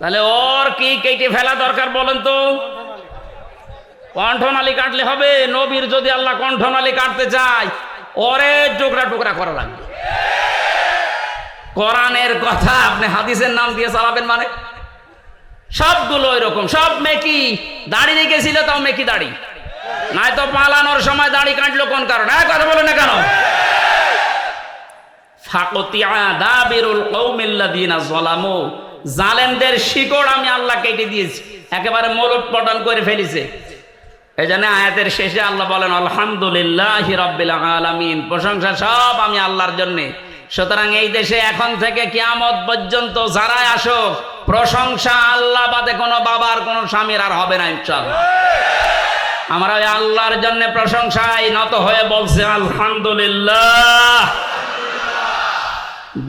তাহলে ওর কি কেটে ফেলা দরকার বলেন তো? কণ্ঠনালী কাটলে হবে? নবীর যদি আল্লাহ কণ্ঠনালী কাটতে চায়, ওরে টুকরা টুকরা করা লাগবে। কোরআনের কথা আপনি হাদিসের নাম দিয়ে চালাবেন মানে? সবগুলো এরকম, সব মেকি। দাড়ি রেখেছিল তাও মেকি দাড়ি, নাই তো পালানোর সময় দাড়ি কাটলো কোন কারণে? কথা বলে না কেন? ফাকতিয়া দাবিরুল কওমিল্লাযিনা যালামু, জালেমদের শিকড় আমি আল্লাহ কেটে দিয়েছি, একেবারে মূলোৎপাটন করে ফেলেছে। এই জন্য আয়াতের শেষে আল্লাহ বলেন আলহামদুলিল্লাহি রাব্বিল আলামিন, প্রশংসা সব আমি আল্লাহর জন্য। সুতরাং এই দেশে এখন থেকে কিয়ামত পর্যন্ত যারাই আসুক, প্রশংসা আল্লাহ বাদে কোনো বাবার কোনো স্বামীর আর হবে না ইনশাআল্লাহ। আমরা ওই আল্লাহর জন্য প্রশংসায় নত হয়ে বলছি আলহামদুলিল্লাহ।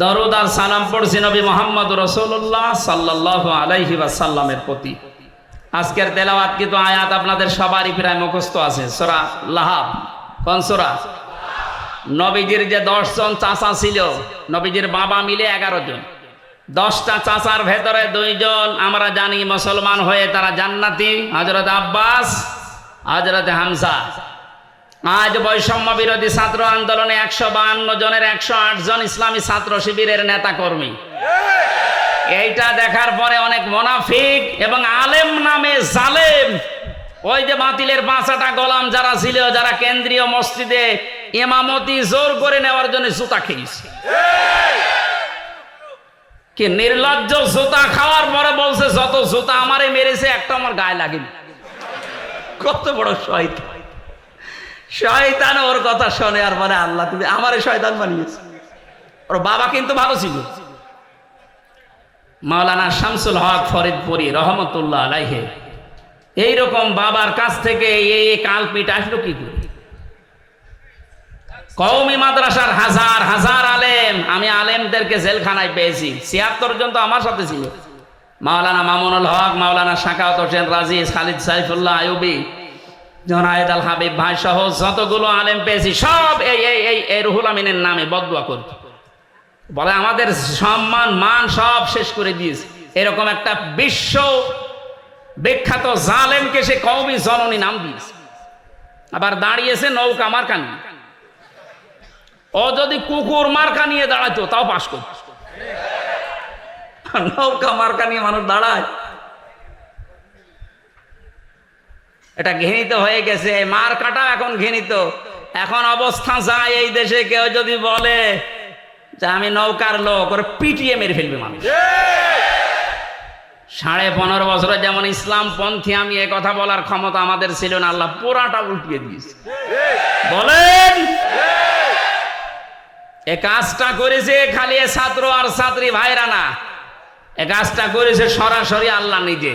দরুদ আর সালাম পড়ছি নবী মুহাম্মদ রাসূলুল্লাহ সাল্লাল্লাহু আলাইহি ওয়াসাল্লামের প্রতি। আজকের তেলাওয়াত কিন্তু আয়াত আপনাদের সবারই প্রায় মুখস্থ আছে, সূরা লাহাব। কোন সূরা? নবীজির যে 10 জন চাচা ছিল, নবীজির বাবা মিলে 11 জন। 10টা চাচার ভেতরে 2 জন আমরা জানি মুসলমান হয়ে তারা জান্নাতি, হযরত আব্বাস, হযরত হামজা। আজ বৈষম্য বিরোধী ছাত্র আন্দোলনে 152 জনের 108 জন ইসলামী ছাত্র শিবিরের নেতা কর্মী। এইটা দেখার পরে অনেক মুনাফিক এবং আলেম নামে জালেম, ওই যে বাতিলের 5টা গোলাম যারা ছিল, যারা কেন্দ্রীয় মসজিদে ইমামতি জোর করে নেওয়ার জন্য জুতা খেয়েছে। কি নির্লজ্জ! জুতা খাওয়ার পরে বলছে যত জুতা আমারে মেরেছে একটা আমার গায়ে লাগেনি। কত বড় শয়তান! শয়তান ওর কথা শোনে আর বলে আল্লাহ তুমি আমারে শয়তান বানিয়েছো। ওর বাবা কিন্তু ভালো ছিল। মাওলানা শামসুল হক ফরিদপুরি রহমতুল্লাহ আলাইহি, এইরকম বাবার কাছ থেকে এই কালপিট আসলো কি করে? কওমি মাদ্রাসার হাজার হাজার আলেম, আমি আলেমদেরকে জেলখানায় পেয়েছি। 76 জন তো আমার সাথে ছিল। মাওলানা মামুনুল হক, মাওলানা শাকাওয়াত হোসেন রাজি, খালিদ সাইফুল্লাহ আইয়ুবী, জনায়েদ আল হাবিব ভাই সহ যতগুলো আলেম পেয়েছি, সব এই রুহুল আমিনের নামে বদদুয়া করত। বলে আমাদের সম্মান মান সব শেষ করে দিয়েছে। এরকম একটা বিশ্ব বিখ্যাত জালেমকে সে কওমি জননী নাম দিয়েছে। আবার দাঁড়িয়েছে নৌকা মার্কা নিয়ে। ও যদি কুকুর মার্কা নিয়ে দাঁড়াতো তাও পাস করত। নৌকা মার্কা নিয়ে মানুষ দাঁড়ায়, এটা ঘৃণিত হয়ে গেছে। মার্কাটা এখন ঘৃণিত। এখন অবস্থা যায় এই দেশে কেউ যদি বলে যে আমি নৌকার লোক, ওরা পিটিয়ে মেরে ফেলবে মানুষ। 15.5 বছরে যেমন ইসলাম পন্থী আমি এ কথা বলার ক্ষমতা আমাদের ছিল না, আল্লাহ পুরাটা উল্টিয়ে দিয়েছে। বলেন এ কাজটা করেছে খালি ছাত্র আর ছাত্রী ভাইরা না, এ কাজটা করেছে সরাসরি আল্লাহ নিজে।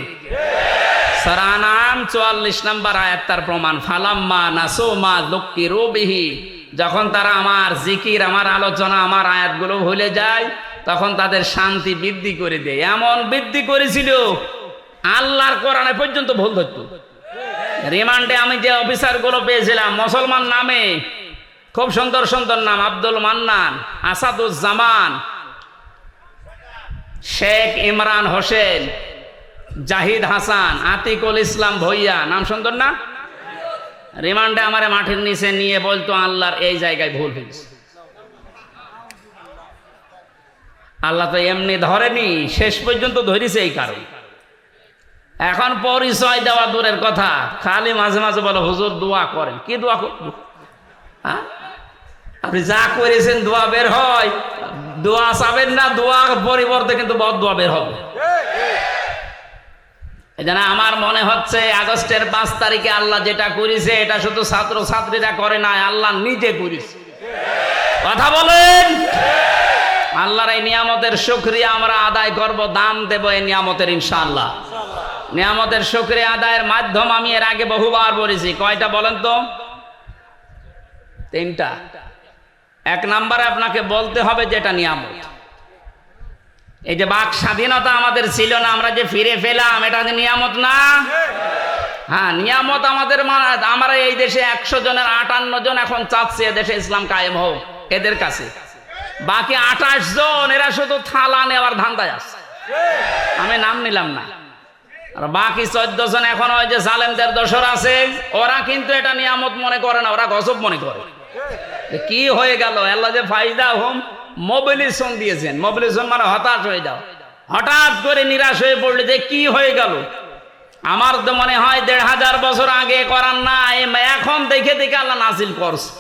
সূরা আনআম 44 নম্বর আয়াত তার প্রমাণ। ফালাম্মা নাসু মা যুক্কিরু বিহি, যখন তারা আমার জিকির, আমার আলোচনা, আমার আয়াতগুলো ভুলে যায়, তখন তাদের শান্তি বৃদ্ধি করে দেয়। এমন বৃদ্ধি করেছিল আল্লাহর কোরআনে পর্যন্ত ভুল ধরত। রিমান্ডে আমি যে অফিসারগুলো পেয়েছিলাম মুসলমান নামে, খুব সুন্দর সুন্দর নাম, আব্দুল মান্নান, আসাদুজ্জামান, শেখ ইমরান হোসেন, জাহিদ হাসান, আতিকুল ইসলাম ভইয়া, নাম সুন্দর না? রিমান্ডে আমারে মাঠের নিচে নিয়ে বলতো আল্লাহর এই জায়গায় ভুল হয়েছে। আল্লাহ তো এমনি ধরেনি, শেষ পর্যন্ত ধরেছে এই কারণ। এখন পরিচয় দেওয়া দূরের কথা, খালি মাঝে মাঝে বলে হুজুর দোয়া করেন। কি দোয়া করব? আপনি যা করেছেন দোয়া বের হয়, দোয়া চাবেন না, দোয়ার পরিবর্তে কিন্তু বদদোয়া বের হবে। এজন্য আমার মনে হচ্ছে আগস্টের 5 তারিখে আল্লাহ যেটা করেছে এটা শুধু ছাত্র ছাত্রীরা করে না, আল্লাহ নিজে করেছে। কথা বলেন। আল্লাহর এই নিয়ামতের শুকরিয়া আমরা আদায় করব, দান দেব এই নিয়ামতের ইনশাআল্লাহ। নিয়ামতের শুকরিয়া আদায়ের মাধ্যম আমি এর আগে বহুবার বলেছি, কয়টা বলেন তো? 3টা। 1 নম্বরে আপনাকে বলতে হবে যেটা নিয়ামত। এই যে বাক স্বাধীনতা আমাদের ছিল না, আমরা যে ফিরে পেলাম, এটা যে নিয়ামত না? হ্যাঁ, নিয়ামত আমাদের। আমরা এই দেশে 100 জনের 58 জন এখন চাচ্ছে দেশে ইসলাম কায়েম হোক এদের কাছে। বাকি 28 জন এরা শুধু থালা নেওয়ার ধান্দায় আছে, আমি নাম নিলাম না। আর বাকি 14 জন এখন ওই যে জালেমদের দোসর আছে, ওরা কিন্তু এটা নিয়ামত মনে করে না, ওরা গজব মনে করে। কি হয়ে গেল? আল্লাহ যে ফায়দা হোম মোবিলিজেশন দিয়েছেন। মোবিলিজেশন মানে হতাশ হয়ে যাও, হঠাৎ করে নিরাশ হয়ে পড়লে যে কি হয়ে গেল। আমার তো মনে হয় 1500 বছর আগে করার না, এখন দেখে দেখে আল্লাহ নাজিল করছে।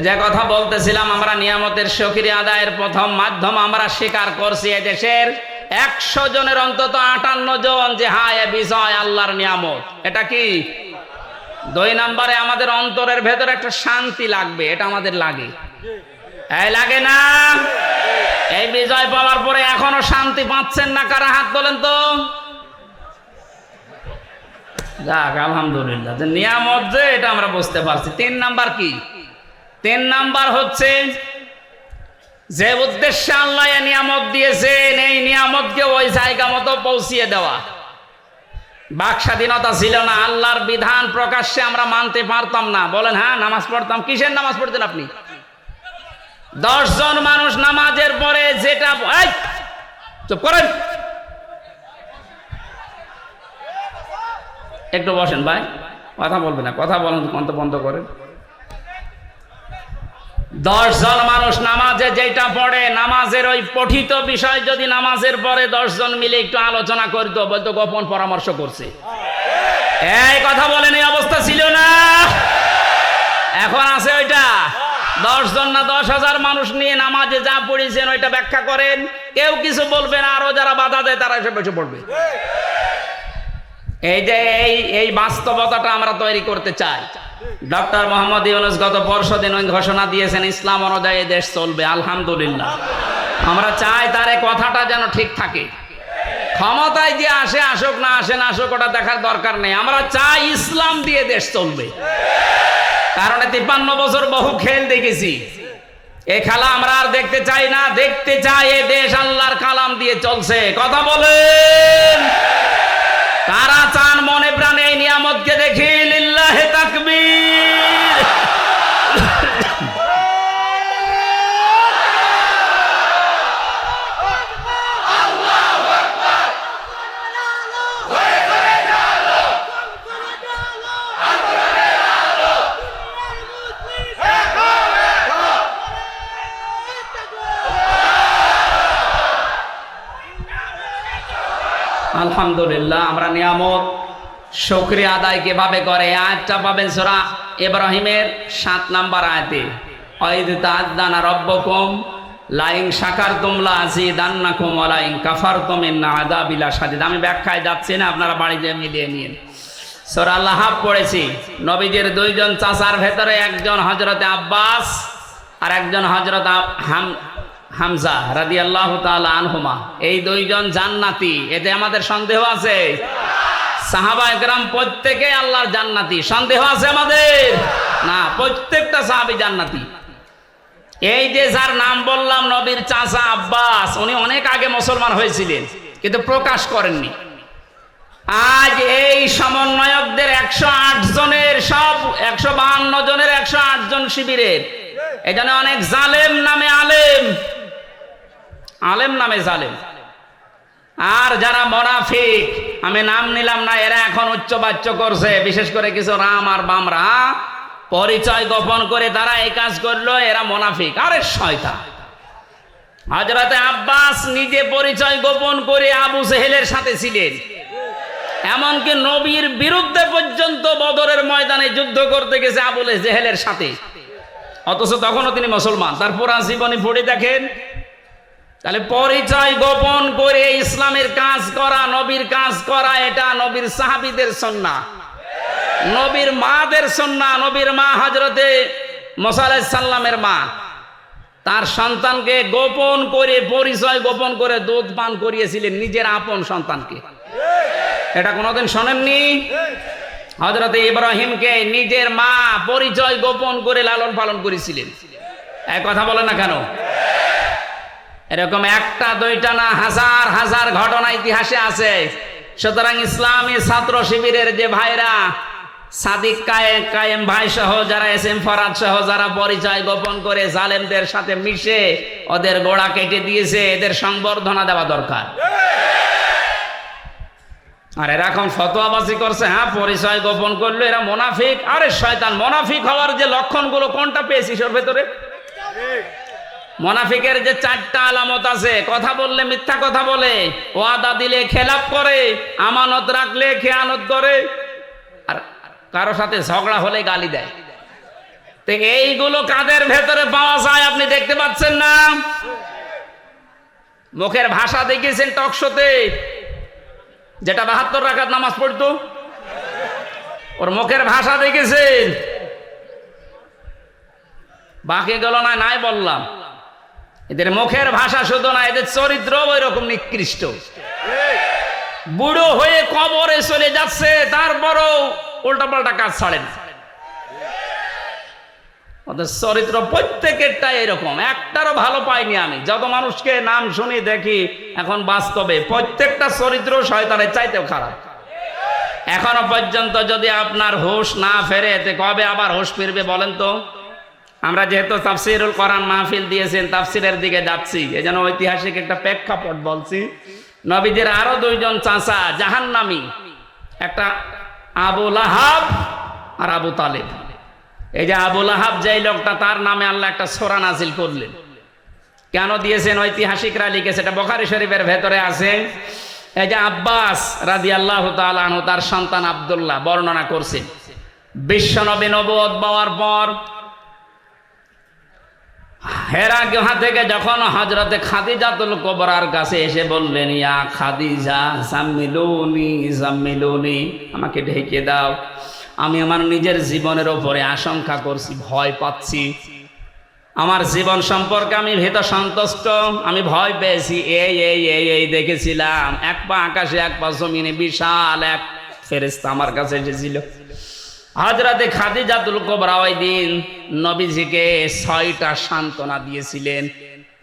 যে কথা বলতেছিলাম, আমরা নিয়ামতের শুকরিয়া আদায়ের প্রথম মাধ্যম আমরা স্বীকার করছি এদেশের 100 জনের অন্তত 58 জন যে হ্যাঁ এ বিষয় আল্লাহর নিয়ামত। এটা কি? 2 নম্বরে আমাদের অন্তরের ভেতর একটা শান্তি লাগবে, এটা আমাদের লাগে। এই লাগে না? এই বিজয় পাওয়ার পরে এখনো শান্তি পাচ্ছেন না কারা? হাত তোলেন তো। যাক, আলহামদুলিল্লাহ, যে নিয়ামত যে এটা আমরা বুঝতে পারছি। 3 নাম্বার কি? 3 নাম্বার হচ্ছে যে উদ্দেশ্যে আল্লাহ এই নিয়ামত দিয়েছেন, এই নিয়ামতকে ওই জায়গা মতো পৌঁছিয়ে দেওয়া। বাক স্বাধীনতা ছিল না, আল্লাহর বিধান প্রকাশ্যে আমরা মানতে পারতাম না। বলেন হ্যাঁ, নামাজ পড়তাম। কিসের নামাজ পড়তেন আপনি? 10 জন মানুষ নামাজের পরে যেটা, চুপ করেন, একটু বসেন ভাই, কথা বলবে না, কথা বলেন বন্ধ করেন। 10 জন মানুষ নামাজে যেটা পড়ে, নামাজের ওই পঠিত বিষয় যদি নামাজের পরে 10 জন মিলে একটু আলোচনা করতো, বলতো গোপন পরামর্শ করছে। এই কথা বলেন, এই অবস্থা ছিল না? এখন আছে ওইটা? 10 জন না 10,000 মানুষ নিয়ে নামাজে যা পড়েছেন ওইটা ব্যাখ্যা করেন, কেউ কিছু বলবে না, আরো যারা বাধা দেয় তারা এসে বসে পড়বে। এই যে এই বাস্তবতাটা আমরা তৈরি করতে চাই। ডক্টর মোহাম্মদ ইউনূস গত পরশুদিন ওই ঘোষণা দিয়েছেন ইসলাম অনুযায়ী দেশ চলবে, আলহামদুলিল্লাহ। আমরা চাই তার এই কথাটা যেন ঠিক থাকে। ক্ষমতায় যে আসে আসুক, না আসে না আসুক, ওটা দেখার দরকার নেই। আমরা চাই ইসলাম দিয়ে দেশ চলবে। কারণ 53 বছর বহু খেল দেখেছি, এই খেলা আমরা আর দেখতে চাই না। দেখতে চাই এ দেশ আল্লাহর কালাম দিয়ে চলছে। কথা বলেন, কারা চান মনে প্রাণে এই নিয়ামতকে দেখি? লিল্লাহে তাকবীর। আলহামদুলিল্লাহ, আমরা নিয়ামত শুকরিয়া আদায় কিভাবে করে? আয়াতটা পাবেন সূরা ইব্রাহিমের 7 নম্বর আয়াতে। ওয়াইদ তাআযানা রাব্বুকুম লাইন শাকারতুম লাযিদান্নাকুম ওয়া লাইন কাফারতুম ইন্না আযাবি লাশাদীদ। আমি ব্যাখ্যায় যাচ্ছি না, আপনারা বাড়িতে মিলিয়ে নিন। সূরা লাহাব পড়েছি। নবীজির 2 জন চাচার ভেতরে একজন হযরতে আব্বাস আর একজন হযরত হামজা রাদিয়াল্লাহু তাআলা আনহুমা। এই 2 জন জান্নাতি, এতে আমাদের সন্দেহ আছে? সাহাবায়ে কেরাম প্রত্যেকে আল্লাহর জান্নাতি, সন্দেহ আছে আমাদের? না, প্রত্যেকটা সাহাবী জান্নাতি। এই যে যার নাম বললাম, নবীর চাচা আব্বাস, উনি অনেক আগে মুসলমান হয়েছিলেন কিন্তু প্রকাশ করেননি। আজ এই সমন্বয়কদের 108 জনের, সব 152 জনের 108 জন শিবিরের, এখানে অনেক জালেম নামে আলেম, আলেম নামে জালেম, আর যারা মুনাফিক, আমি নাম নিলাম না, এরা এখন উচ্চবাচ্য করছে। বিশেষ করে কিছু রাম আর বামরা পরিচয় গোপন করে তারা এই কাজ করলো, এরা মুনাফিক। আরে শয়তান! হযরতে আব্বাস নিজে পরিচয় গোপন করে আবু জেহেলের সাথে ছিলেন, এমনকি নবীর বিরুদ্ধে পর্যন্ত বদরের ময়দানে যুদ্ধ করতে গেছে আবু জেহেলের সাথে, অথচ তখনও তিনি মুসলমান। তার পুরা জীবনী পড়ে দেখেন। তাহলে পরিচয় গোপন করে ইসলামের কাজ করা, নবীর কাজ করা, এটা নবীর সাহাবীদের সুন্নাহ, নবীর মাদের সুন্নাহ। নবীর মা হযরতে মুসা আলাইহিস সালামের মা, তার সন্তানকে গোপন করে, পরিচয় গোপন করে দুধ পান করিয়েছিলেন নিজের আপন সন্তানকে। এটা কোনোদিন শোনেননি? হযরত ইব্রাহিমকে নিজের মা পরিচয় গোপন করে লালন পালন করেছিলেন। এক কথা বলে না কেন? এরকম একটা দুইটা না, হাজার হাজার ঘটনা ইতিহাসে আছে। সুতরাং ইসলামী ছাত্র শিবিরের যে ভাইরা, সাদিক কায়েম ভাই সহ যারা, এসএম ফরাদ সহ যারা পরিচয় গোপন করে জালেমদের সাথে মিশে ওদের গোড়া কেটে দিয়েছে, এদের সংবর্ধনা দেওয়া দরকার। আর এরকম ফতোয়াবাজি করছে, হ্যাঁ পরিচয় গোপন করলো এরা মুনাফিক। আরে শয়তান, মুনাফিক হওয়ার যে লক্ষণগুলো কোনটা পেয়েছিস ওর ভেতরে? মুনাফিকের যে 4টা আলামত আছে: কথা বললে মিথ্যা কথা বলে, ওয়াদা দিলে খেলাপ করে, আমানত রাখলে খেয়ানত করে, আর কারো সাথে ঝগড়া হলে গালি দেয়। তো এইগুলো কাদের ভেতরে পাওয়া যায় আপনি দেখতে পাচ্ছেন না? মুখের ভাষা দেখেছেন টকশোতে, যেটা 72 রাকাত নামাজ পড়তো, ওর মুখের ভাষা দেখেছেন? বাকি গেল না, নাই বললাম। এদের মুখের ভাষা শুধু না, এদের চরিত্র ওই রকম নিকৃষ্ট। বুড়ো হয়ে কবরে চলে যাচ্ছে, তারপরও উল্টাপাল্টা কাজ ছাড়ে না। ওদের চরিত্র প্রত্যেকেরটাই এরকম, একটারও ভালো পাইনি আমি। যত মানুষকে নাম শুনি দেখি এখন বাস্তবে, প্রত্যেকটা চরিত্র শয়তানের চাইতেও খারাপ। এখনো পর্যন্ত যদি আপনার হুঁশ না ফেরে, এতে কবে আবার হুঁশ ফিরবে বলেন তো? আমরা যেহেতু তাফসিরুল কোরআন মাহফিল দিয়েছেন, তাফসিরের দিকে যাচ্ছি, এজন্য ঐতিহাসিক একটা প্রেক্ষাপট বলছি। নবীজির আরো 2 জন চাচা জাহান্নামী, একটা আবু লাহাব আর আবু তালেব। এই যে আবু লাহাব, যেই লোকটা, তার নামে আল্লাহ একটা সূরা নাজিল করলেন। কেন দিয়েছেন? ঐতিহাসিকরা লিখেছে, এটা বুখারী শরীফের ভেতরে আছে। এই যে আব্বাস রাদিয়াল্লাহু তাআলা আনহু, তার সন্তান আব্দুল্লাহ বর্ণনা করছেন, বিশ্বনবী নবুয়ত পাওয়ার পর হেরা গুহা থেকে যখন হযরতে খাদিজাতুল কুবরার কাছে এসে বললেন, ইয়া খাদিজা জাম্মিলুনি জাম্মিলুনি, আমাকে ঢেকে দাও, আমি আমার নিজের জীবনের উপরে আশঙ্কা করছি, ভয় পাচ্ছি, আমার জীবন সম্পর্কে আমি ভীত সন্তুষ্ট, আমি ভয় পেয়েছি। এই দেখেছিলাম, এক পা আকাশে এক পা জমিনে, বিশাল এক ফেরেশতা আমার কাছে এসেছিল। হযরতে খাদিজাতুল কুবরা ওই দিন নবীজিকে 6টা সান্ত্বনা দিয়েছিলেন।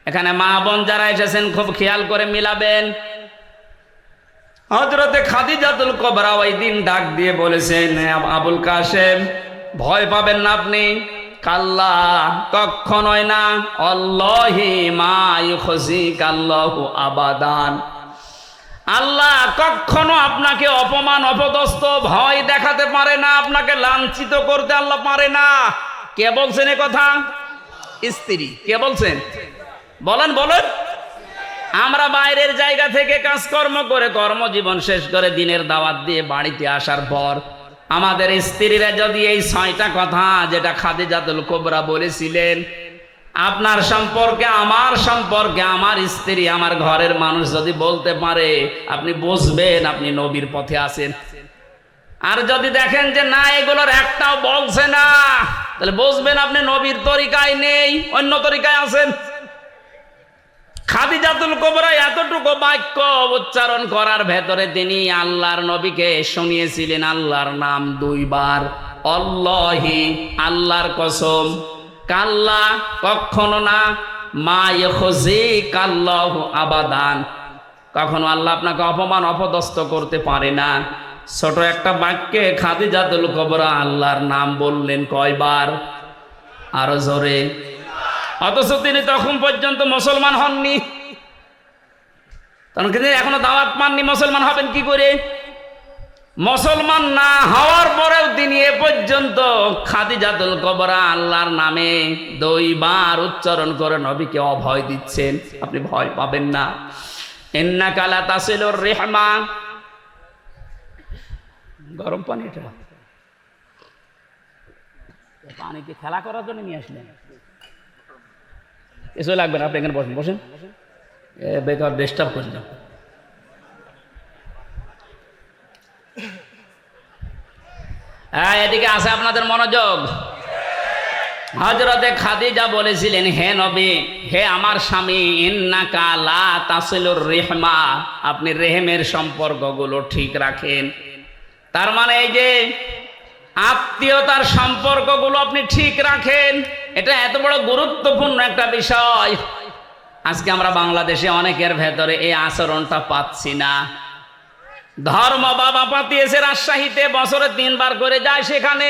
এখানে মা বোন যারা এসেছেন খুব খেয়াল করে মিলাবেন। হযরতে খাদিজাতুল কুবরা ওই দিন ডাক দিয়ে বলেছেন, আবুল কাসেম, ভয় পাবেন না আপনি। কাল্লা, কখনোই না। আল্লাহি মা ইউখজিকাল্লাহু আবাদান, আল্লাহ কখনো আপনাকে অপমান অপদস্থ ভয় দেখাতে পারে না, আপনাকে লাঞ্ছিত করতে আল্লাহ পারে না। কে বলছেন এ কথা? স্ত্রী। কে বলছেন? বলেন বলেন। আমরা বাইরের জায়গা থেকে কাজকর্ম করে কর্মজীবন শেষ করে দিনের দাওয়াত দিয়ে বাড়িতে আসার পর আমাদের স্ত্রীরা যদি এই 6টা কথা যেটা খাদিজাতুল কুবরা বলেছিলেন, আপনার সম্পর্কে, আমার সম্পর্কে, আমার স্ত্রী, আমার ঘরের মানুষ যদি বলতে পারে, আপনি বুঝবেন আপনি নবীর পথে আছেন। আর যদি দেখেন যে না, এগুলোর একটাও বলছে না, তাহলে বুঝবেন আপনি নবীর তরিকায় নেই, অন্য তরিকায় আছেন। খাদিজাতুল কুবরা এতটুকু বাক্য উচ্চারণ করার ভেতরে তিনি আল্লাহর নবীকে শুনিয়েছিলেন আল্লাহর নাম 2 বার। আল্লাহি, আল্লাহর কসম, কাল্লা, কখনো না, মা ইউখজিকাল্লাহু আবাদান, কখনো আল্লাহ আপনাকে অপমান অপদস্থ করতে পারে না। ছোট একটা বাক্যে খাদিজাতুল কুবরা আল্লাহর নাম বললেন কয়বার? আরো জোরে। অথচ তিনি তখন পর্যন্ত মুসলমান হননি, কারণ তিনি এখনো দাওয়াত পাননি। মুসলমান হবেন কি করে? মুসলমান না হওয়ার পরেও তিনি এ পর্যন্ত খাদিজাতুল কুবরা আল্লাহর নামে 2 বার উচ্চারণ করে নবীকে অভয় দিচ্ছেন, আপনি ভয় পাবেন না। ইন্নাকা লা তাসিলুর রিহমা, গরম পানি, এটা পানিকে খেলা করার জন্য নিয়ে আসলেন? এসে লাগবে না, আপনি এখানে বসেন, বসেন, বেকার ডিস্টার্ব করেন না। এদিকে আছে আপনাদের মনোযোগ। হযরতে খাদিজা বলেছিলেন, হে নবী, হে আমার স্বামী, ইন্নাকা লা তাসিলুর রিহমা, আপনি রেহেমের সম্পর্কগুলো ঠিক রাখেন। তার মানে এই যে আত্মীয়তার সম্পর্কগুলো আপনি ঠিক রাখেন, এটা এত বড় গুরুত্বপূর্ণ একটা বিষয়। আজকে আমরা বাংলাদেশে অনেকের ভেতরে এই আচরণটা পাচ্ছি না। ধর্ম বাবা পাতিয়েছে রাজশাহীতে, বছরে 3 বার করে যায় সেখানে,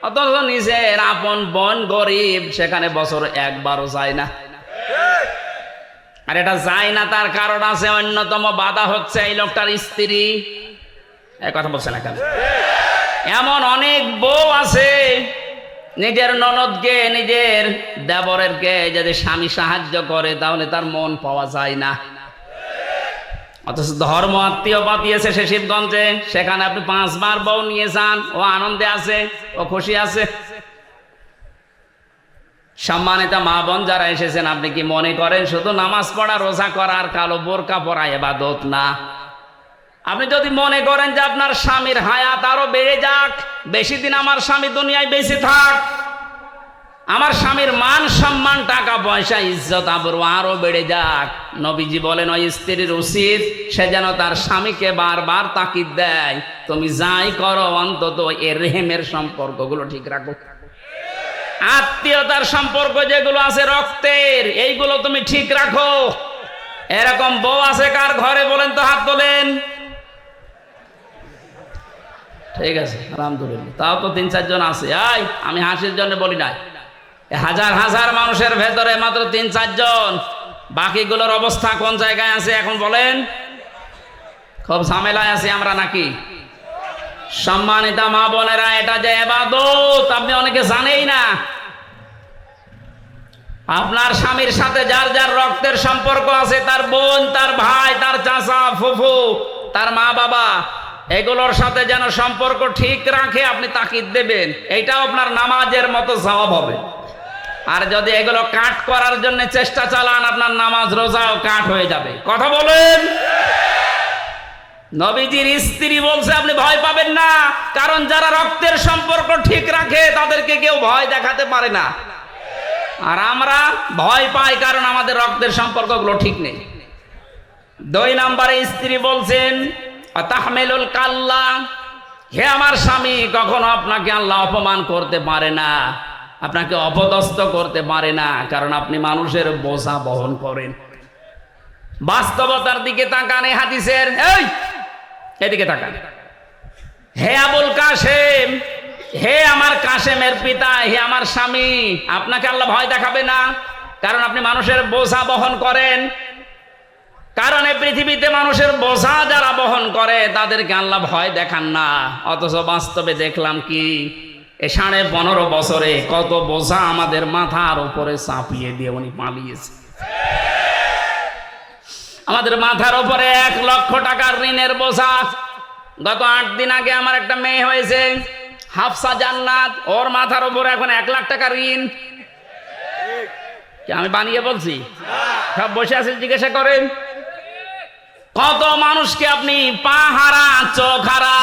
অথচ নিজের আপন বোন গরিব, সেখানে বছরে 1 বারও যায় না। আর এটা যায় না তার কারণ আছে, অন্যতম বাধা হচ্ছে এই লোকটার স্ত্রী। এই কথা বলছে না কেন? এমন অনেক বউ আছে নিজের ননদকে, নিজের দেবরেরকে যদি স্বামী সাহায্য করে তাহলে তার মন পাওয়া যায় না। অথচ ধর্ম আত্মীয় পাতিয়েছে সে শিবগঞ্জে, সেখানে আপনি 5 বার বউ নিয়ে যান, ও আনন্দে আছে, ও খুশি আছে। সম্মানিত মা বোন যারা এসেছেন, আপনি কি মনে করেন শুধু নামাজ পড়া, রোজা করা আর কালো বোরকা পরা ইবাদত না? আপনি যদি মনে করেন যে আপনার স্বামীর হায়াত আরো বেড়ে যাক, বেশি দিন আমার স্বামী দুনিয়ায় বেঁচে থাক, আমার স্বামীর মান সম্মান, টাকা পয়সা, ইজ্জত আবরু আরো বেড়ে যাক, নবীজি বলেন ওই স্ত্রীর উচিত সে যেন তার স্বামীকে বারবার তাকিদ দেয়, তুমি যাই করো অন্তত এর রেহেমের সম্পর্কগুলো ঠিক রাখো। আত্মীয়তার সম্পর্ক যেগুলো আছে রক্তের, এইগুলো তুমি ঠিক রাখো। এরকম বউ আছে কার ঘরে বলেন তো, হাত তোলেন। ঠিক আছে, আলহামদুলিল্লাহ, তাও তো 3-4 জন আছে। আমি হাসির জন্য বলি নাই, হাজার হাজার মানুষের ভেতরে মাত্র 3-4 জন, বাকিগুলোর অবস্থা কোন জায়গায় আছে এখন বলেন? খুব ঝামেলায় আছে আমরা নাকি? সম্মানিত মা বোনেরা, এটা যে ইবাদত আপনি অনেকে জানেই না। আপনার স্বামীর সাথে যার যার রক্তের সম্পর্ক আছে, তার বোন, তার ভাই, তার চাচা, ফুফু, তার মা বাবা, এগুলোর সাথে যেন সম্পর্ক ঠিক রাখে আপনি তাকিদ দেবেন, এইটাও আপনার নামাজের মতো সওয়াব হবে। আর যদি এগুলো কাট করার জন্য চেষ্টা চালান, আপনার নামাজ রোজাও কাট হয়ে যাবে। কথা বলেন। নবীজির স্ত্রী বলছে আপনি ভয় পাবেন না, কারণ যারা রক্তের সম্পর্ক ঠিক রাখে তাদেরকে কেউ ভয় দেখাতে পারে না। আর আমরা ভয় পাই কারণ আমাদের রক্তের সম্পর্কগুলো ঠিক নেই। 2 নম্বরে স্ত্রী বলছেন তাহমিলুল কাল্লা, হে আমার স্বামী, কখনো আপনাকে আল্লাহ অপমান করতে পারে না, আপনাকে অপদস্থ করতে পারে না, কারণ আপনি মানুষের বোঝা বহন করেন। বাস্তবতার দিকে তাকান, এই হাদিসের, এদিকে তাকান। হে আবুল কাসেম, হে আমার কাসেমের পিতা, হে আমার স্বামী, আপনাকে আল্লাহ ভয় দেখাবে না, কারণ আপনি মানুষের বোঝা বহন করেন। কারণ এই পৃথিবীতে মানুষের বোঝা যারা বহন করে তাদেরকে আল্লাহ ভয় দেখান না। অথচ বাস্তবে দেখলাম কি, এই 15.5 বছরে কত বোঝা আমাদের মাথার উপরে চাপিয়ে দিয়ে উনি পালিয়েছে। আমাদের মাথার উপরে 1 লক্ষ টাকার ঋণের বোঝা। গত 8 দিন আগে আমার একটা মেয়ে হয়েছে, হাফসা জান্নাত, ওর মাথার উপরে এখন 1 লাখ টাকা ঋণ। কি আমি বানিয়ে বলছি? সব বসে আছেন, জিজ্ঞাসা করেন। কত মানুষকে আপনি পা হারা, চোখ হারা,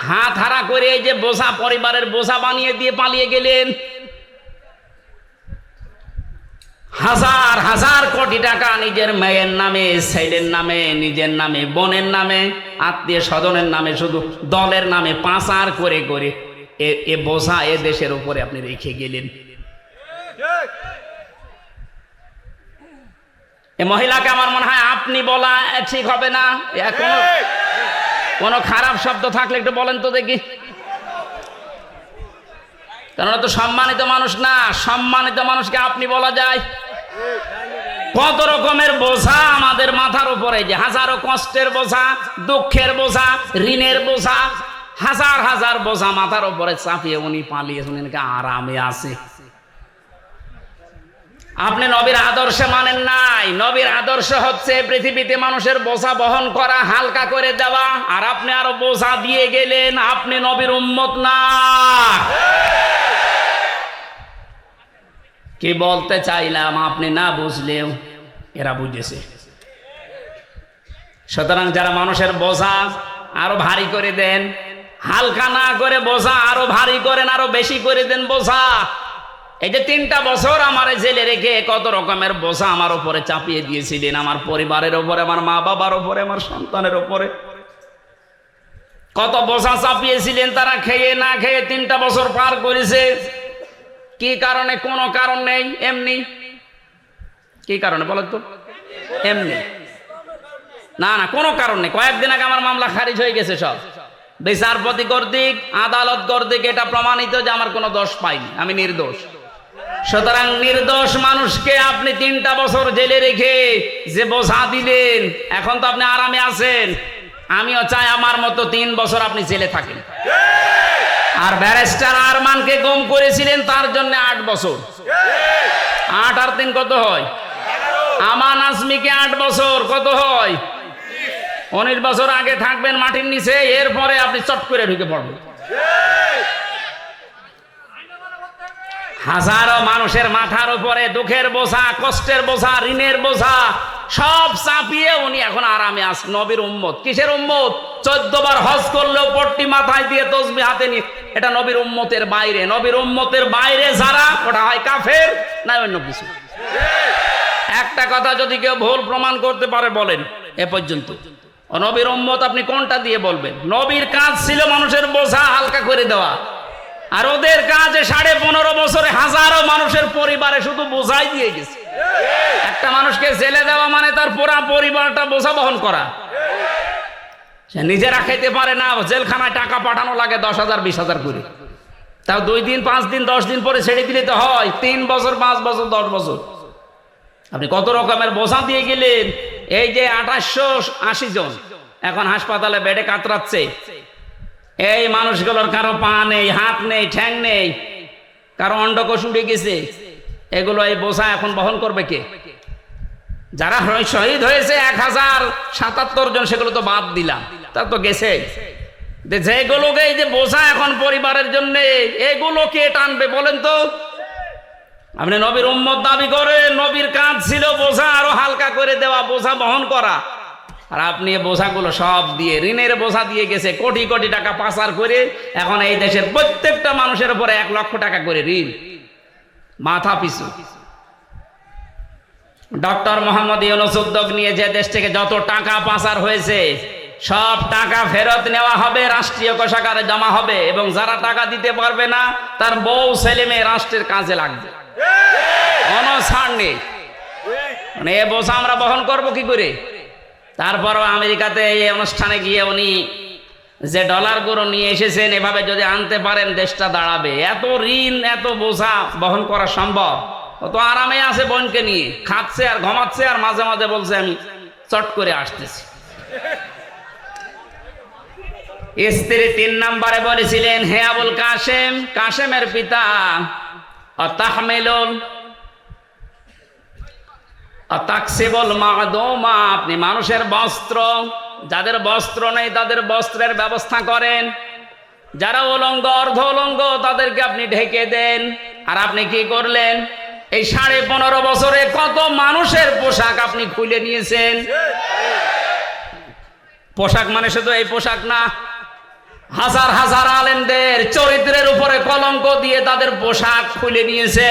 হাত হারা করে এই যে বোঝা, পরিবারের বোঝা বানিয়ে দিয়ে পালিয়ে গেলেন। হাজার হাজার কোটি টাকা নিজের মেয়ের নামে, ছেলের নামে, নিজের নামে, বোনের নামে, আত্মীয় স্বজনের নামে, শুধু দলের নামে পাচার করে করে এ বোঝা এ দেশের উপরে আপনি রেখে গেলেন। এ মহিলাকে আমার মনে হয় আপনি বলা ঠিক হবে না। কোনো খারাপ শব্দ থাকলে একটু বলেন তো দেখি, কারণ তো সম্মানিত মানুষ না। সম্মানিত মানুষকে আপনি বলা যায়? কত রকমের বোঝা আমাদের মাথার উপরে, যে হাজারো কষ্টের বোঝা, দুঃখের বোঝা, ঋণের বোঝা, হাজার হাজার বোঝা মাথার উপরে চাপিয়ে উনি পালিয়েছেন, উনি আরামে আছে। আপনি নবীর আদর্শে মানেন নাই। নবীর আদর্শ হচ্ছে পৃথিবীতে মানুষের বোঝা বহন করা, হালকা করে দেওয়া, আর আপনি আরো বোঝা দিয়ে গেলেন। আপনি নবীর উম্মত না। কি বলতে চাইলাম আপনি না বুঝলেও এরা বুঝেছে। সুতরাং যারা মানুষের বোঝা আরো ভারী করে দেন, হালকা না করে বোঝা আরো ভারী করেন, আরো বেশি করে দেন বোঝা। এই যে 3টা বছর আমার জেলে রেখে কত রকমের বোঝা আমার উপরে চাপিয়ে দিয়েছিলেন, আমার পরিবারের উপরে, আমার মা বাবার উপরে, আমার সন্তানের উপরে কত বোঝা চাপিয়েছিলেন। তারা খেয়ে না খেয়ে 3টা বছর পার করেছে। কি কারণে? কোনো কারণ নেই, এমনি। কি কারণে বলেন তো? এমনি না, না, কোনো কারণ নেই। কয়েকদিন আগে আমার মামলা খারিজ হয়ে গেছে সব। বিচারপতি কর্তৃক, আদালত কর্তৃক এটা প্রমাণিত যে আমার কোনো দোষ পাইনি, আমি নির্দোষ। সুতরাং নির্দোষ মানুষকে আপনি 3টা বছর জেলে রেখে যে বোঝা দিলেন, এখন তো আপনি আরামে আছেন। আমিও চাই আমার মতো 3 বছর আপনি জেলে থাকেন। আর ব্যারিস্টার আরমানকে গুম করেছিলেন, তার জন্য 8 বছর। 8 আর 3 কত হয়? আমান আজমিকে 8 বছর, কত হয়? 19 বছর আগে থাকবেন মাটির নিচে, এরপরে আপনি চট করে ঢুকে পড়বেন। হাজারো মানুষের মাথার উপরে দুঃখের বোঝা, কষ্টের বোঝা, ঋণের বোঝা সব চাপিয়ে উনি এখন আরামে আছেন। নবীর উম্মত। কিসের উম্মত? 14 বার হজ করলেও পট্টি মাথায় দিয়ে তসবিহ হাতে নিয়ে, এটা নবীর উম্মতের বাইরে। নবীর উম্মতের বাইরে যারা, ওটা হয় কাফের, না অন্য কিছু। একটা কথা যদি কেউ ভুল প্রমাণ করতে পারে বলেন এ পর্যন্ত। নবীর উম্মত আপনি কোনটা দিয়ে বলবেন? নবীর কাজ ছিল মানুষের বোঝা হালকা করে দেওয়া, আর ওদের কাজে 15.5 বছরে হাজারো মানুষের পরিবারে শুধু বোঝাই দিয়ে গেছে। একটা মানুষকে জেলে দেওয়া মানে তার পুরা পরিবারটা বোঝা বহন করা। সে নিজেরা খাইতে পারে না, জেলখানায় টাকা পাঠানো লাগে 10,000 20,000 করে। তাও 2 দিন 5 দিন 10 দিন পরে ছেড়ে দিলে তো হয়। 3 বছর 5 বছর 10 বছর আপনি কত রকমের বোঝা দিয়ে গেলেন। এই যে 2880 জন এখন হাসপাতালে বেডে কাতরাচ্ছে, এই মানুষগুলোর কারো পা নেই, হাত নেই, ঠ্যাং নেই, কারো অন্ডকোষ উড়ে গেছে। এগুলো এই বোঝা এখন বহন করবে কে? যারা শহীদ হয়েছে 1077 জন, সেগুলো তো বাদ দিলাম, তা তো গেছে। যেগুলোকে এই যে বোঝা এখন পরিবারের জন্য, এগুলো কে টানবে বলেন তো? আপনি নবীর উম্মত দাবি করেন, নবীর কাজ ছিল বোঝা আরো হালকা করে দেওয়া, বোঝা বহন করা। আর আপনি বোঝাগুলো সব দিয়ে, ঋণের বোঝা দিয়ে গেছে, কোটি কোটি টাকা পাচার করে এখন এই দেশের প্রত্যেকটা মানুষের উপরে 1 লক্ষ টাকা করে ঋণ মাথা পিছু। ডক্টর মোহাম্মদ ইউনূস উদ্যোগ নিয়ে যে দেশ থেকে যত টাকা পাচার হয়েছে সব টাকা ফেরত নেওয়া হবে, রাষ্ট্রীয় কোষাগারে জমা হবে, এবং যারা টাকা দিতে পারবে না তার বউ ছেলে মেয়ে রাষ্ট্রের কাজে লাগবে। কোনো ছাড় নেই। মানে এ বোঝা আমরা বহন করবো কি করে? তারপরও আমেরিকাতে এই অনুষ্ঠানে গিয়ে উনি যে ডলারগুলো নিয়ে এসেছেন, এভাবে যদি আনতে পারেন দেশটা দাঁড়াবে। এত ঋণ, এত বোঝা বহন করা সম্ভব? তো আরামে আছে, বোনকে নিয়ে খাচ্ছে আর ঘুমাচ্ছে, আর মাঝে মাঝে বলছে আমি চট করে আসতেছি। স্ত্রী 3 নম্বরে বলেছিলেন, হে আবুল কাসেম, কাসেমের পিতা, অতাহমিলুল অতাকসিবুল মাদুমা, আপনি মানুষের বস্ত্র, যাদের বস্ত্র নেই তাদের বস্ত্রের ব্যবস্থা করেন, যারা উলঙ্গ অর্ধ উলঙ্গ তাদেরকে আপনি ঢেকে দেন। আর আপনি কি করলেন? এই 15.5 বছরে কত মানুষের পোশাক আপনি খুলে নিয়েছেন। পোশাক মানে শুধু এই পোশাক না, হাজার হাজার আলেমদের চরিত্রের উপরে কলঙ্ক দিয়ে তাদের পোশাক খুলে নিয়েছে।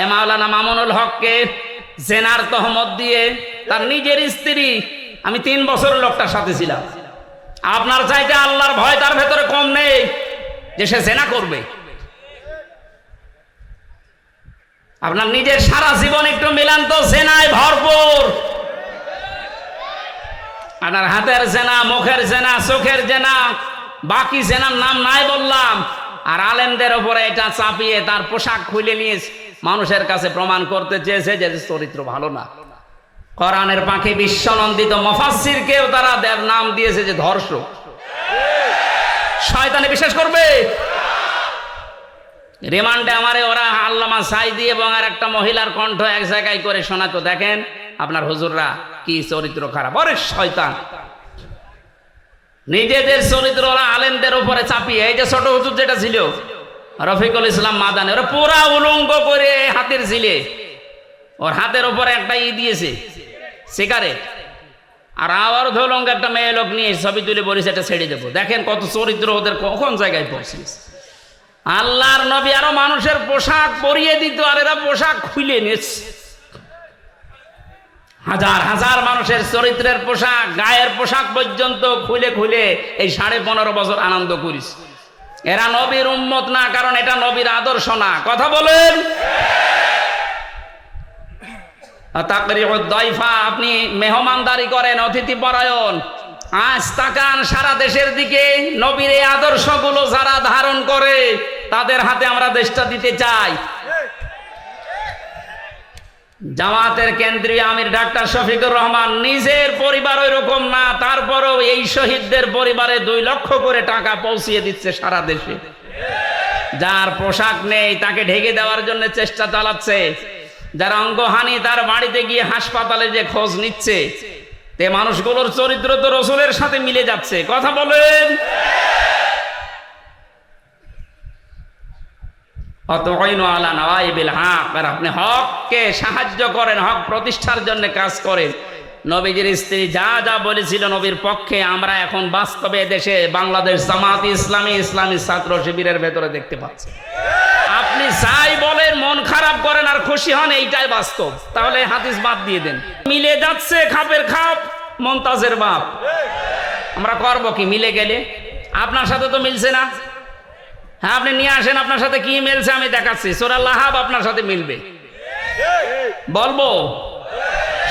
এ মাওলানা মামুনুল হককে জেনার তহমত দিয়ে তার নিজের স্ত্রী, আমি 3 বছর লোকটার সাথে ছিলাম, আপনার চাইতে আল্লাহর ভয় তার ভেতরে কম নেই যে সে জেনা করবে। আপনার নিজের সারা জীবন একটু মিলান তো, জেনায় ভরপুর। আপনার হাতের জেনা, মুখের জেনা, চোখের জেনা, বাকি জেনার নাম নাই বললাম। আর আলেমদের উপরে এটা চাপিয়ে তার পোশাক খুলে নিয়ে মানুষের কাছে প্রমাণ করতে চেয়েছে যে চরিত্র ভালো না। কোরআনের পাখি বিশ্বনন্দিত মুফাসসিরকেও তারা নাম দিয়েছে যে ধর্ষক। শয়তানে বিশ্বাস করবে? রিমান্ডে আমারে ওরা আল্লামা সাইদি এবং আর একটা মহিলার কণ্ঠ এক জায়গায় করে শোনাতো, দেখেন আপনার হুজুররা কি চরিত্র খারাপ। ওরে শয়তান, নিজেদের চরিত্র ওরা আলেমদের উপরে চাপিয়ে। এই যে ছোট হুজুর যেটা ছিল রফিকুল ইসলাম মাদানী, ওরা পুরা উলঙ্গ করে হাতের ছিলে, ওর হাতের উপরে একটা দিয়েছে সিগারেট, আর আবার ধরুন একটা মেয়ে লোক নিয়ে ছবি তুলে বলিস এটা ছেড়ে দেবো। দেখেন কত চরিত্র ওদের কখন জায়গায় পৌঁছিস। আল্লাহর নবী আরো মানুষের পোশাক পরিয়ে দিত, আর এরা পোশাক খুলে নিচ্ছে। হাজার হাজার মানুষের চরিত্রের পোশাক, গায়ের পোশাক পর্যন্ত খুলে খুলে এই 15.5 বছর আনন্দ করিস। এরা নবীর উম্মত না, কারণ এটা নবীর আদর্শ না। কথা বলেন। আপনি মেহমানদারি করেন, অতিথি পরায়ণ। আজ তাকান সারা দেশের দিকে, নবীর এই আদর্শগুলো যারা ধারণ করে তাদের হাতে আমরা দেশটা দিতে চাই। জামাতের কেন্দ্রীয় আমির ডাক্তার শফিকুর রহমান নিজের পরিবার ওই রকম না, তারপরেও এই শহীদদের পরিবারে 2 লক্ষ করে টাকা পৌঁছিয়ে দিচ্ছে সারা দেশে। যার পোশাক নেই তাকে ঢেকে দেওয়ার জন্য চেষ্টা চালাচ্ছে। যার অঙ্গহানি তার বাড়িতে গিয়ে হাসপাতালে যে খোঁজ নিচ্ছে, তে মানুষগুলোর চরিত্র তো রসুলের সাথে মিলে যাচ্ছে। কথা বলেন। আপনি হককে সাহায্য করেন, হক প্রতিষ্ঠার জন্য কাজ করেন। নবীজির স্ত্রী যা যা বলেছিল নবীর পক্ষে, আমরা এখন বাস্তবে দেশে বাংলাদেশ জামাত ইসলামী, ইসলামী ছাত্র শিবিরের ভেতরে দেখতে পাচ্ছি। আপনি যাই বলেন, মন খারাপ করেন আর খুশি হন, এইটাই বাস্তব। তাহলে হাদিস বাদ দিয়ে দেন। মিলে যাচ্ছে খাপের খাপ, মমতাজের বাপ। আমরা করবো কি মিলে গেলে? আপনার সাথে তো মিলছে না। হ্যাঁ, আপনি নিয়ে আসেন আপনার সাথে কি মিলছে, আমি দেখাচ্ছি। সূরা লাহাব আপনার সাথে মিলবে, বলবো।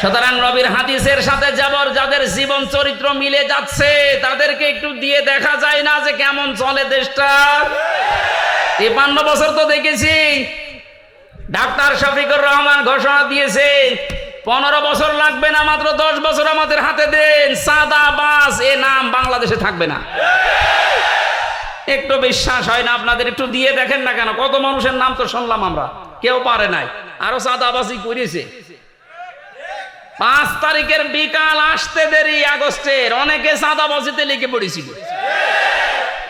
সুতরাং নবীর হাদিসের সাথে যাদের জীবন চরিত্র মিলে যাচ্ছে তাদেরকে একটু দিয়ে দেখা যায় না যে কেমন চলে দেশটা। 53 বছর তো দেখেছি। ডাক্তার শফিকুর রহমান ঘোষণা দিয়েছে 15 বছর লাগবে না, মাত্র 10 বছর আমাদের হাতে দেন, চাঁদাবাজ এ নাম বাংলাদেশে থাকবে না। একটু বিশ্বাস হয় না আপনাদের? একটু দিয়ে দেখেন না কেন? কত মানুষের নাম তো শুনলাম আমরা, কেউ পারে নাই, আরো চাঁদাবাজি করেছে। 5 তারিখের বিকাল আসতে দেরি, আগস্টের অনেকে চাঁদাবাজিতে লিখে পড়েছিল,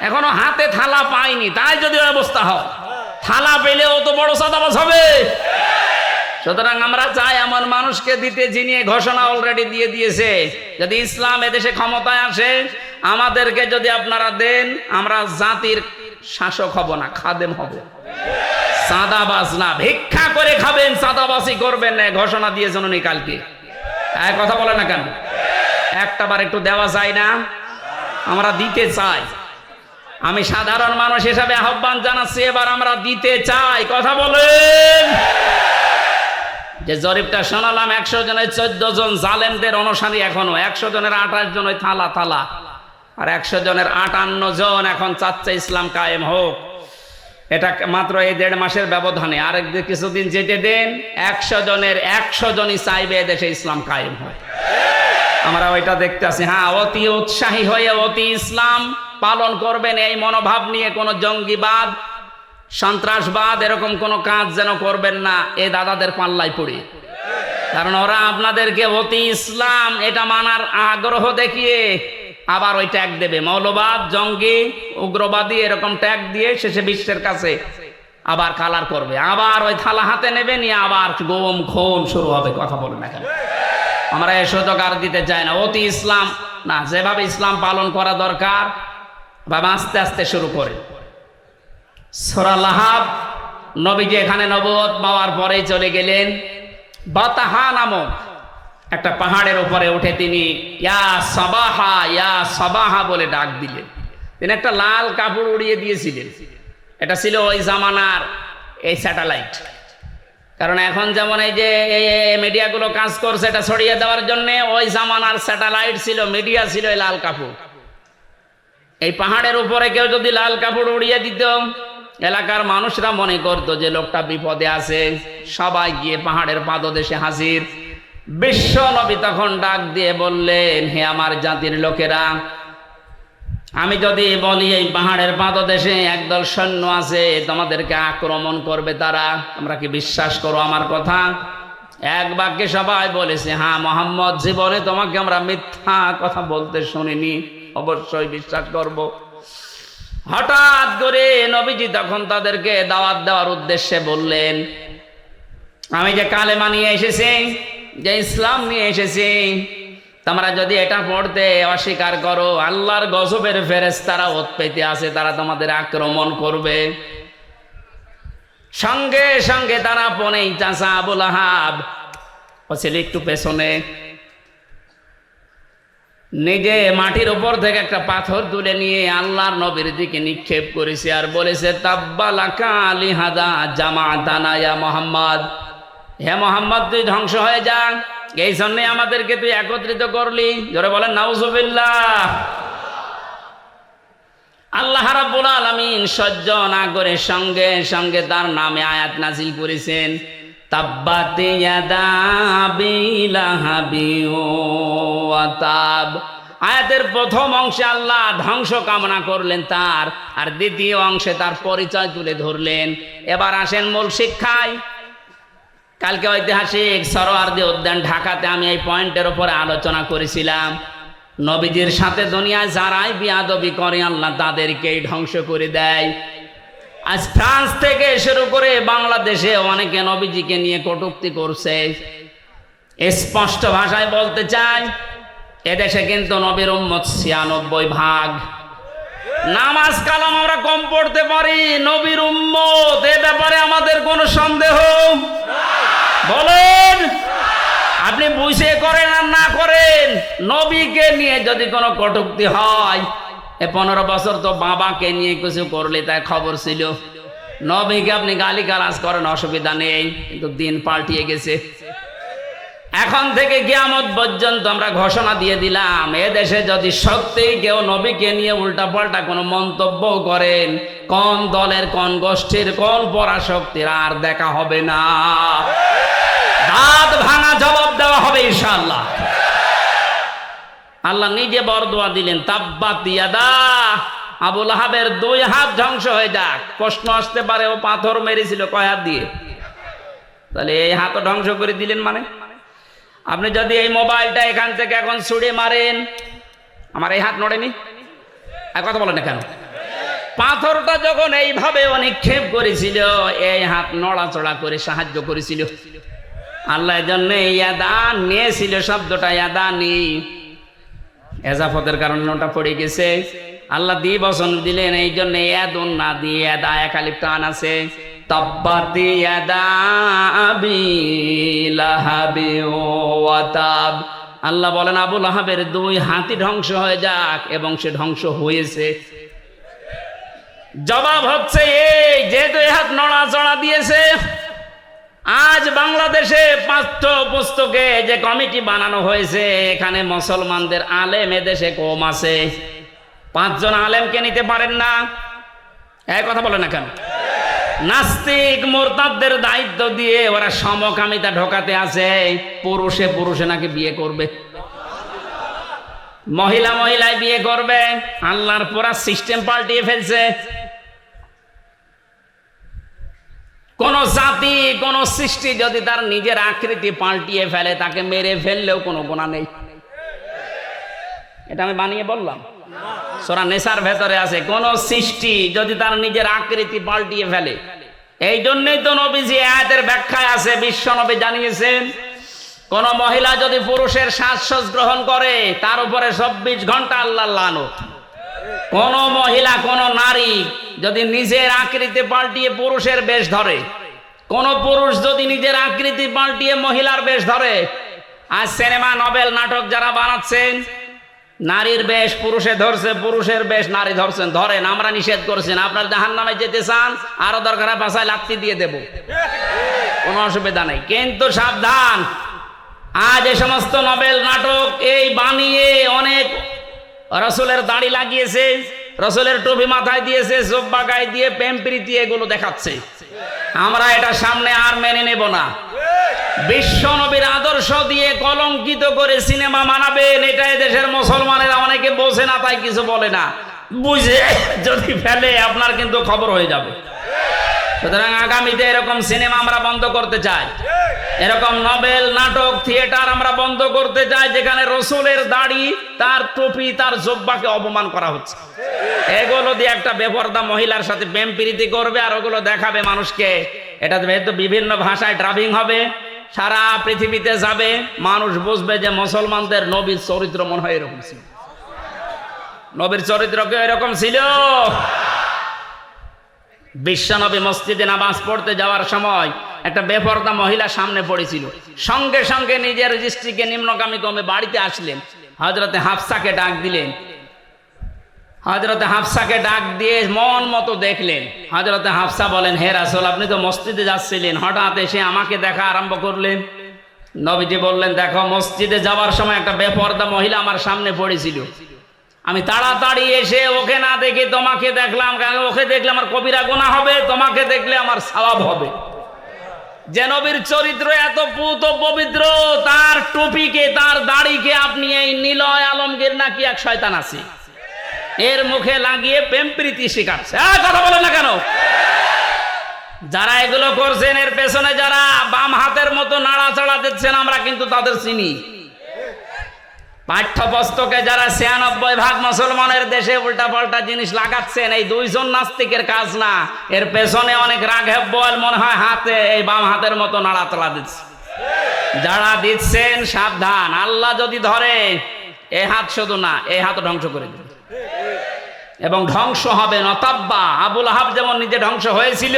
এখনো হাতে থালা পায়নি। তাই যদি অবস্থা হয়, থালা পেলেও তো বড় চাঁদাবাজ হবে। সুতরাং আমরা চাই এমন মানুষকে দিতে যিনি ঘোষণা অলরেডি দিয়ে দিয়েছে, যদি ইসলাম এদেশে ক্ষমতায় আসে আমাদেরকে যদি আপনারা দেন, আমরা জাতির শাসক হব না, খাদেম হব। চাঁদাবাজ না, ভিক্ষা করে খাবেন, চাঁদাবাজি করবেন না, ঘোষণা দিয়েছেন উনি কালকে। এক কথা বলে না কেন? একটাবার একটু দেওয়া যায় না? আমরা দিতে চাই। আমি সাধারণ মানুষ হিসাবে আহ্বান জানাচ্ছি, এবার আমরা দিতে চাই। কথা বলেন। যে জরিপটা শোনালাম, 100 জনের 14 জন জালেমদের অনুসারী, এখনো 100 জনের 28 জন ওই থালা থালা, আর 100 জনের 58 জন এখন চাচ্ছে ইসলাম কায়েম হোক। এটা মাত্র এই 1.5 মাসের ব্যবধানে। আরেক কিছুদিন যেতে দেন, 100 জনের 100 জনই চাইবে এদেশে ইসলাম কায়েম হয়। আমরা ওইটা দেখতে আছি। হ্যাঁ, অতি উৎসাহী হয়ে অতি ইসলাম পালন করবেন, এই মনোভাব নিয়ে কোনো জঙ্গিবাদ, সন্ত্রাসবাদ এরকম কোনো কাজ যেন করবেন না এই দাদাদের পাল্লায় পড়ে। কারণ ওরা আপনাদেরকে অতি ইসলাম এটা মানার আগ্রহ দেখিয়ে আবার ওই ট্যাগ দেবে, মৌলবাদ, জঙ্গি, উগ্রবাদী এরকম ট্যাগ দিয়ে শেষে বিশ্বের কাছে আবার কালার করবে। আবার ওই থালা হাতে নেবে, নিয়ে আবার গোম খুন শুরু হবে। কথা বলে না কেন? আমরা এ সুযোগ আর দিতে চাই না। অতি ইসলাম না, যেভাবে ইসলাম পালন করা দরকার বাবা আস্তে আস্তে শুরু করে। সূরা লাহাব, নবীজি এখানে নবুয়ত পাওয়ার পরেই চলে গেলেন বাতাহা নামক একটা পাহাড়ের উপরে উঠে তিনি ইয়া সাবাহা, ইয়া সাবাহা বলে ডাক দিলেন। তিনি একটা লাল কাপড় উড়িয়ে দিয়েছিলেন। এটা ছিল ওই জামানার এই স্যাটেলাইট। কারণ এখন যেমন এই যে মিডিয়াগুলো কাজ করছে এটা ছড়িয়ে দেওয়ার জন্য, ওই জামানার স্যাটেলাইট ছিল, মিডিয়া ছিল এই লাল কাপড়। এই পাহাড়ের উপরে কেউ যদি লাল কাপড় উড়িয়ে দিত, এলাকার মানুষরা মনে করত যে লোকটা বিপদে আছে, সবাই গিয়ে পাহাড়ের পাদদেশে হাজির। বিশ্ব নবী তখন ডাক দিয়ে বললেন, হে আমার জাতির লোকেরা, আমি যদি বলি এই পাহাড়ের পাদদেশে একদল সৈন্য আছে, তোমাদেরকে আক্রমণ করবে তারা, তোমরা কি বিশ্বাস করো আমার কথা? এক বাক্যে সবাই বলেছে, হ্যাঁ মুহাম্মদ, জীবনে তোমাকে আমরা মিথ্যা কথা বলতে শুনিনি, অবশ্যই বিশ্বাস করব। হঠাৎ করে নবীজি তখন তাদেরকে দাওয়াত দেওয়ার উদ্দেশ্যে বললেন, আমি যে কালেমা নিয়ে এসেছি, যে ইসলাম নিয়ে এসেছি, তোমরা যদি এটা পড়তে অস্বীকার করো, আল্লাহর গজবের ফেরেশতারা উৎপেতে আছে, তারা তোমাদের আক্রমণ করবে। সঙ্গে সঙ্গে তারা পনেই চাচা আবু লাহাব ও ছেলে একটু পেছনে নিজে মাটির উপর থেকে একটা পাথর তুলে নিয়ে আল্লাহর নবীর দিকে নিক্ষেপ করেছে আর বলেছে, তাব্বালাকা লিহাদা জামাতানা ইয়া মুহাম্মদ, হে মুহাম্মদ তুই ধ্বংস হয়ে যা, এই জন্য আমাদেরকে তুই একত্রিত করলি। জোরে বলেন নাউজুবিল্লাহ। আল্লাহ রাব্বুল আলামিন সহ্য না করে সঙ্গে সঙ্গে তার নামে আয়াত নাজিল করেছেন, তাব্বাত ইয়াদা আবি লাহাবি ওয়া তাব। আয়াতের প্রথম অংশে আল্লাহ ধ্বংস কামনা করলেন তার, আর দ্বিতীয় অংশে তার পরিচয় তুলে ধরলেন। এবার আসেন মূল শিক্ষায়। কালকে ঐতিহাসিক সরোয়ার্দী উদ্যান ঢাকাতে আমি এই পয়েন্টের উপরে আলোচনা করেছিলাম, নবীজির সাথে দুনিয়ায় যারাই বিয়াদবি করে আল্লাহ তাদেরকেই ধ্বংস করে দেয়। আজ ফ্রান্স থেকে শুরু করে বাংলাদেশে অনেকে নবীজিকে নিয়ে কটূক্তি করছে। স্পষ্ট ভাষায় বলতে চাই, এদেশে কিন্তু নবীর উম্মত ৯৬%। নামাজ কালাম আমরা কম পড়তে পারি, নবীর উম্মত এ ব্যাপারে আমাদের কোনো সন্দেহ বলেন? আপনি বুঝে করেন আর না করেন, নবীকে নিয়ে যদি কোনো কটূক্তি হয়, 15 বছর তো বাবাকে নিয়ে কিছু করলে তাই খবর ছিল। নবীকে আপনি গালিগালাজ করেন, অসুবিধা নেই, কিন্তু দিন পাল্টিয়ে গেছে। এখন থেকে কিয়ামত পর্যন্ত আমরা ঘোষণা দিয়ে দিলাম, এদেশে যদি সত্যিই কেউ নবীকে নিয়ে উল্টাপাল্টা কোনো মন্তব্য করেন, কোন দলের কোন গোষ্ঠীর কোন পরাশক্তির আর দেখা হবে না, দাঁত ভাঙা জবাব দেওয়া হবে ইনশাআল্লাহ। আল্লাহ নিজে বরদোয়া দিলেন, তাব্বাত ইয়াদা, আবু লাহাবের 2 হাত ধ্বংস হয়ে যাক। প্রশ্ন আসতে পারে, ও পাথর মেরেছিল কয় হাত দিয়ে? তাহলে এই হাতও ধ্বংস করে দিলেন মানে? আপনি যদি এই মোবাইলটা এখান থেকে এখন ছুড়ে মারেন, আমার এই হাত নড়েনি? আর কথা বলেন না কেন? পাথরটা যখন এইভাবে নিক্ষেপ করেছিল, এই হাত নড়াচড়া করে সাহায্য করেছিল। আল্লাহ জন্য ইয়াদা নিয়েছিল, শব্দটা ইয়াদা নি এজাফতের কারণে ওটা পড়ে গেছে। আল্লাহ দ্বিবচন দিলেন, এই জন্য ইয়াদুন না দিয়ে ইয়াদা একালিপ টান আছে। তাব্বাত ইয়াদা আবি লাহাবি ওয়া তাব। আল্লাহ বলেন আবু লাহাবের 2 হাতই ধ্বংস হয়ে যাক, এবং সে ধ্বংস হয়েছে। জবাব হচ্ছে এই, যেহেতু এই হাত নড়াচড়া দিয়েছে, আজ বাংলাদেশে পাঠ্য পুস্তকে যে কমিটি বানানো হয়েছে, এখানে মুসলমানদের আলেম এদেশে কম আছে। 5 জন আলেমকে নিতে পারেন না, এই কথা বলে না কেন? নাস্তিক মুরতাদদের দায়িত্ব দিয়ে ওরা সমকামিতা ঢোকাতে আছে। পুরুষে পুরুষে নাকি বিয়ে করবে, মহিলা মহিলায় বিয়ে করবে। আল্লাহর পুরা সিস্টেম পাল্টিয়ে ফেলছে। কোন জাতি কোন সৃষ্টি যদি তার নিজের আকৃতি পাল্টিয়ে ফেলে, তাকে মেরে ফেললেও কোনো গুনাহ নেই। এটা আমি বানিয়ে বললাম, সূরা নিসার ভেতরে আছে। কোন সৃষ্টি যদি তার নিজের আকৃতি পাল্টিয়ে ফেলে, এই জন্যই তো নবীজি আয়াতের ব্যাখ্যায় আছে, বিশ্ব নবী জানিয়েছেন, কোন মহিলা যদি পুরুষের সাজসজ্জ গ্রহণ করে, তার উপরে 24 ঘন্টা আল্লাহর লানত। কোন মহিলা কোন নারী যদি নিজের আকৃতি পাল্টিয়ে পুরুষের বেশ ধরে, কোন পুরুষ যদি নিজের আকৃতি পাল্টিয়ে মহিলার বেশ ধরে, আজ সিনেমা নভেল নাটক যারা বানাচ্ছেন, নারীর বেশ পুরুষে ধরছে, পুরুষের বেশ নারী ধরছেন, ধরেন, আমরা নিষেধ করছেন। আপনার জাহান্নামে যেতে চান, আরো দরকার পাশায় লাত্তি দিয়ে দেব, কোনো অসুবিধা নেই। কিন্তু সাবধান, আজ এ সমস্ত নভেল নাটক এই বানিয়ে অনেক রসুলের দাড়ি লাগিয়েছে, রসুলের টুপি মাথায় দিয়েছে, জুব্বা গায়ে দিয়ে প্রেম প্রীতি এগুলো দেখাচ্ছে। আমরা এটা সামনে আর মেনে নেব না। বিশ্ব নবীর আদর্শ দিয়ে কলঙ্কিত করে সিনেমা বানাবেন, এটা দেশের মুসলমানেরা অনেকে বোঝে না, তাই কিছু বলে না। বুঝে যদি ফেলে আপনার কিন্তু খবর হয়ে যাবে। সুতরাং আগামীতে এরকম সিনেমা আমরা বন্ধ করতে চাই, এরকম নভেল নাটক থিয়েটার আমরা বন্ধ করতে চাই, যেখানে রসুলের দাড়ি, তার টুপি, তার জব্বাকে অপমান করা হচ্ছে। এগুলো দিয়ে একটা বেপরদা মহিলার সাথে প্রেম প্রীতি করবে, আর ওগুলো দেখাবে মানুষকে। এটা তো বিভিন্ন ভাষায় ড্রাবিং হবে, সারা পৃথিবীতে যাবে, মানুষ বুঝবে যে মুসলমানদের নবীর চরিত্র মনে হয় এরকম ছিল। নবীর চরিত্র কি এরকম ছিল? বিশ্বনবী মসজিদে নামাজ পড়তে যাওয়ার সময় একটা বেপরদা মহিলা সামনে পড়েছিল, সঙ্গে সঙ্গে নিজের দৃষ্টিকে নিম্নগামী কমে বাড়িতে আসলেন, হযরতে হাফসাকে ডাক দিলেন। হযরতে হাফসাকে ডাক দিয়ে মন মতো দেখলেন। হযরতে হাফসা বলেন, হে রাসূল, আপনি তো মসজিদে যাচ্ছিলেন, হঠাৎ এসে আমাকে দেখা আরম্ভ করলেন। নবীজি বললেন, দেখো, মসজিদে যাওয়ার সময় একটা বেপরদা মহিলা আমার সামনে পড়েছিল, আমি তাড়াতাড়ি এসে ওকে না দেখে তোমাকে দেখলাম, কারণ ওকে দেখলে আমার কবিরা গুনাহ হবে, তোমাকে দেখলে আমার সওয়াব হবে। যে নবীর চরিত্র এত পুত পবিত্র, তার টুপিকে, তার দাড়িকে আপনি এই নিলয় আলমগীর নাকি এক শয়তান আছে এর মুখে লাগিয়ে প্রেম প্রীতি শেখাচ্ছে। কথা বলেন না কেন? যারা এগুলো করছেন এর পেছনে যারা বাম হাতের মতো নাড়াচাড়া দিচ্ছেন, আমরা কিন্তু তাদের চিনি। পাঠ্যপুস্তকে যারা ৯৬% মুসলমানের দেশে উল্টাপাল্টা জিনিস লাগাচ্ছেন, এই দুইজন নাস্তিকের কাজ না, এর পেছনে অনেক রাঘব বল মনে হয় হাতে এই বাম হাতের মতো নাড়াচাড়া দিচ্ছে। যারা দিচ্ছেন সাবধান, আল্লাহ যদি ধরে এই হাত শুধু না, এই হাত ধ্বংস করে দেবে এবং ধ্বংস হবে নতাব্বা। আবুল আহাব যেমন নিজে ধ্বংস হয়েছিল,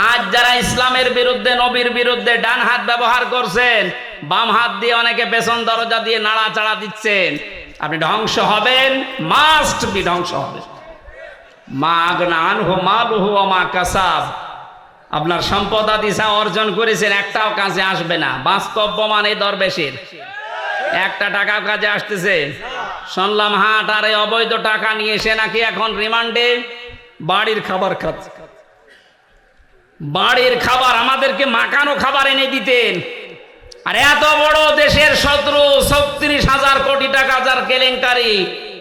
আজ যারা ইসলামের বিরুদ্ধে, নবীর বিরুদ্ধে ডান হাত ব্যবহার করছেন, বাম হাত দিয়ে অনেকে পেছন দরজা দিয়ে নাড়াচাড়া দিচ্ছেন, আপনি ধ্বংস হবেন, মাস্ট বি ধ্বংস হবে। মা আগনা আনহু মালুহু ওয়া মা কাসাব, আপনার সম্পদ আদি যা অর্জন করেছেন একটাও কাজে আসবে না। বাস্তব প্রমাণ এই দরবেশের, একটা টাকা কাজে আসতেছে। শুনলাম হাট আর অবৈধ টাকা নিয়ে এসে নাকি এখন রিমান্ডে বাড়ির খাবার খাচ্ছে। বাড়ির খাবার আমাদেরকে মাখানো খাবার এনে দিতেন, আর এত বড় দেশের শত্রু ৩৬,০০০ কোটি টাকা যার কেলেঙ্কারি,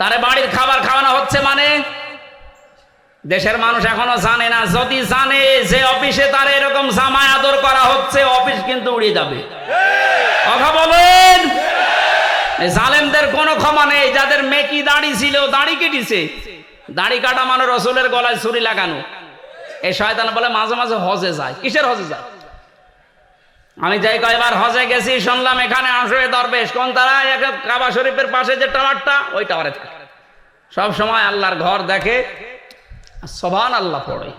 তারে বাড়ির খাবার খাওয়ানো হচ্ছে। মানে দেশের মানুষ এখনো জানে না। যদি জানে যে অফিসে তার এরকম জামায় আদর করা হচ্ছে, অফিস কিন্তু উড়ে যাবে। কথা বলেন। জালেমদের কোনো ক্ষমা নেই। যাদের মেকি দাড়ি ছিল, দাড়ি কেটেছে, দাড়ি কাটা মানে রসুলের গলায় ছুরি লাগানো। এই শয়তান বলে মাঝে মাঝে হজে যায়। কিসের হজে যায়? আমি যাই কয়েকবার হজে গেছি, শুনলাম এখানে আসবে দরবেশ। কোন তারা? কাবা শরীফের পাশে যে টাওয়ারটা, ওই টাওয়ারে থাকে। সব সময় আল্লাহর ঘর দেখে, সুবহান আল্লাহ পড়ে।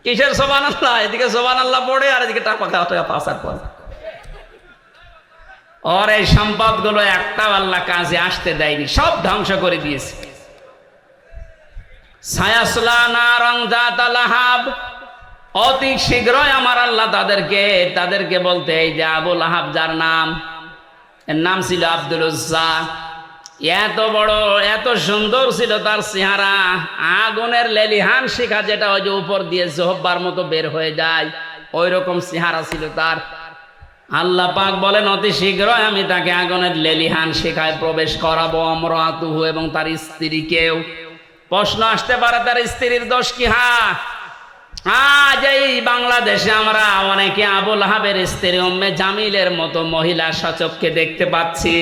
কিসের সুবহান আল্লাহ? এদিকে সুবহান আল্লাহ পড়ে আর এদিকে টাকা পাচার করে। ওর এই সম্পদ গুলো একটাও আল্লাহ কাজে আসতে দেয়নি, সব ধ্বংস করে দিয়েছে। সায়াসলা নারং যাতা লাহাব, অতি শীঘ্রই আমার আল্লাহ তাদেরকে বলতে, এই যে আবুল আহাব যার নাম, এর নাম ছিল আব্দুল উজ্জা, এত বড় এত সুন্দর ছিল তার চেহারা, আগুনের লেলিহান শিখা যেটা ওই যে উপর দিয়ে জোহব্বার মতো বের হয়ে যায়, ওই রকম চেহারা ছিল তার। আল্লাহ পাক বলেন, অতি শীঘ্রই আমি তাকে আগুনের লেলিহান শিখায় প্রবেশ করাবো, আমরাতুহু, এবং তার স্ত্রীকেও। প্রশ্ন আসতে পারে, তার স্ত্রীর দোষ কি? আজ এই বাংলাদেশে আমরা অনেকে আবুল আহাবের স্ত্রী উম্মে জামিলের মতো মহিলা সচক্ষে দেখতে পাচ্ছি।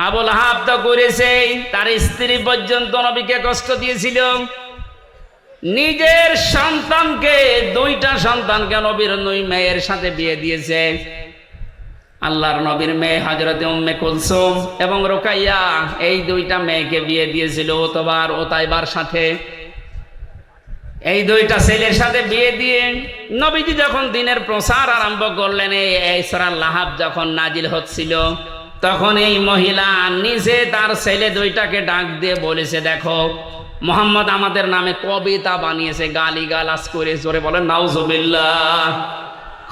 আবুল আহাব তো করেছে, তার স্ত্রী পর্যন্ত নবীকে কষ্ট দিয়েছিল। নিজের সন্তানকে, দুইটা সন্তানকে নবীর 2 মেয়ের সাথে বিয়ে দিয়েছে। আল্লাহর নবীর মেয়ে হযরতে উম্মে কুলসুম এবং রুকাইয়া, এই 2টা মেয়েকে বিয়ে দিয়েছিল ওতবার ওতাইবার সাথে। এই 2টা ছেলের সাথে বিয়ে দিয়ে নবীজি যখন দিনের প্রচার আরম্ভ করলেন, এই সূরা লাহাব যখন নাজিল হচ্ছিল, তখন এই মহিলা নিজে তার ছেলে 2টাকে ডাক দিয়ে বলেছে, দেখো, মুহাম্মদ আমাদের নামে কবিতা বানিয়েছে, গালিগালাজ করে। জোরে বলেন নাউজুবিল্লাহ।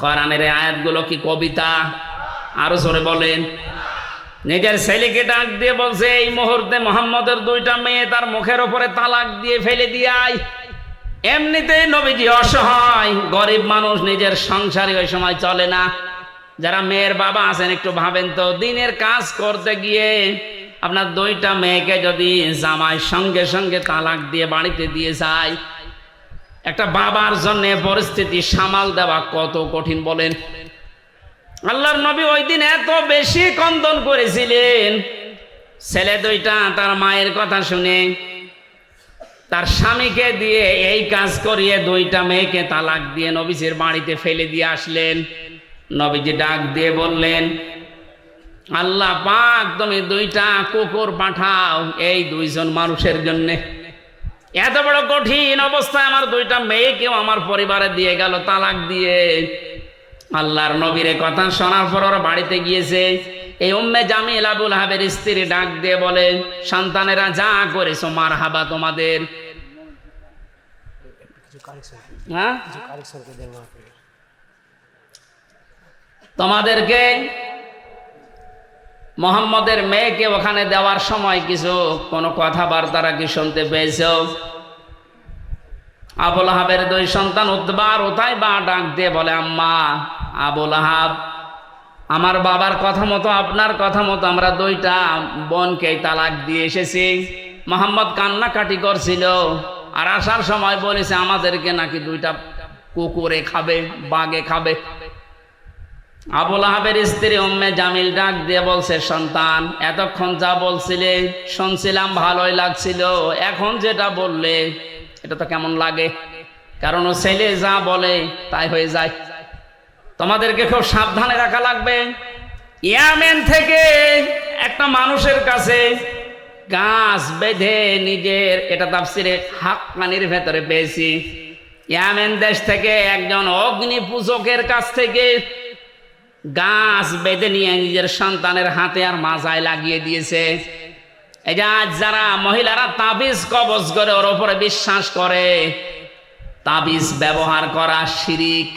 কোরআনের আয়াতগুলো কি কবিতা? আরো জোরে বলেন। নিজের ছেলেকে ডাক দিয়ে বলছে, এই মুহূর্তে মুহাম্মদের 2টা মেয়ে তার মুখের উপরে তালাক দিয়ে ফেলে দিয়াই। এমনিতেই নবীজি অসহায়, গরিব মানুষ, নিজের সংসারে ওই সময় চলে না। যারা মেয়ের বাবা আছেন একটু ভাবেন তো, দিনের কাজ করতে গিয়ে আপনার 2টা মেয়েকে যদি জামাই সঙ্গে সঙ্গে তালাক দিয়ে বাড়িতে দিয়ে যায়, একটা বাবার জন্য পরিস্থিতি সামাল দেওয়া কত কঠিন বলেন। আল্লাহর নবী ওই দিন এত বেশি কন্দন করেছিলেন। ছেলে 2টা তার মায়ের কথা শুনে তার স্বামীকে দিয়ে এই কাজ করিয়ে 2টা মেয়েকে তালাক দিয়ে নবীজির বাড়িতে ফেলে দিয়ে আসলেন। নবীজি ডাক দিয়ে বললেন, আল্লাহ পাক তুমি দুইটা কুকুর পাঠাও এই দুইজন মানুষের জন্য। এত বড় কঠিন অবস্থায় আমার দুইটা মেয়েকেও আমার পরিবারে দিয়ে গেল তালাক দিয়ে। আল্লাহর নবীর কথা শোনার পর ওরা বাড়িতে গিয়েছে। এই উম্মে জামিল আবুল আহাবের স্ত্রী ডাক দিয়ে বলে, সন্তানেরা যা করেছো মারহাবা তোমাদের। হ্যাঁ, তোমাদেরকে মোহাম্মদের মেয়েকে ওখানে দেওয়ার সময় কিছু কোনো কথাবার্তারা কি শুনতে পেয়েছো? আবুল আহাবের দুই সন্তান উতবা আর উতাইবা ডাক দিয়ে বলে, আম্মা আবুল আহাব, আমার বাবার কথা মতো আপনার কথা মতো আমরা দুইটা বোনকে তালাক দিয়ে এসেছি। মোহাম্মদ কান্নাকাটি করছিল আর আসার সময় বলেছে আমাদেরকে নাকি দুইটা কুকুরে খাবে, বাঘে খাবে। আবুল আহাবের স্ত্রী উম্মে জামিল ডাক দিয়ে বলছে, সন্তান এতক্ষণ যা বলছিলে শুনছিলাম ভালোই লাগছিল, এখন যেটা বললে এটা তো কেমন লাগে? কারণ ও ছেলে যা বলে তাই হয়ে যায়। তোমাদেরকে খুব সাবধানে রাখা লাগবে। ইয়ামেন থেকে একটা মানুষের কাছে গাছ বেঁধে নিজের, এটা তাফসিরে হাক্কানির ভেতরে পেয়েছি, ইয়ামেন দেশ থেকে একজন অগ্নি পূজকের কাছ থেকে গাছ বেঁধে নিয়ে নিজের সন্তানের হাতে আর মাজায় লাগিয়ে দিয়েছে। এই যে আজ যারা মহিলারা তাবিজ কবজ করে ওর উপরে বিশ্বাস করে, তাবিজ ব্যবহার করা শিরিক।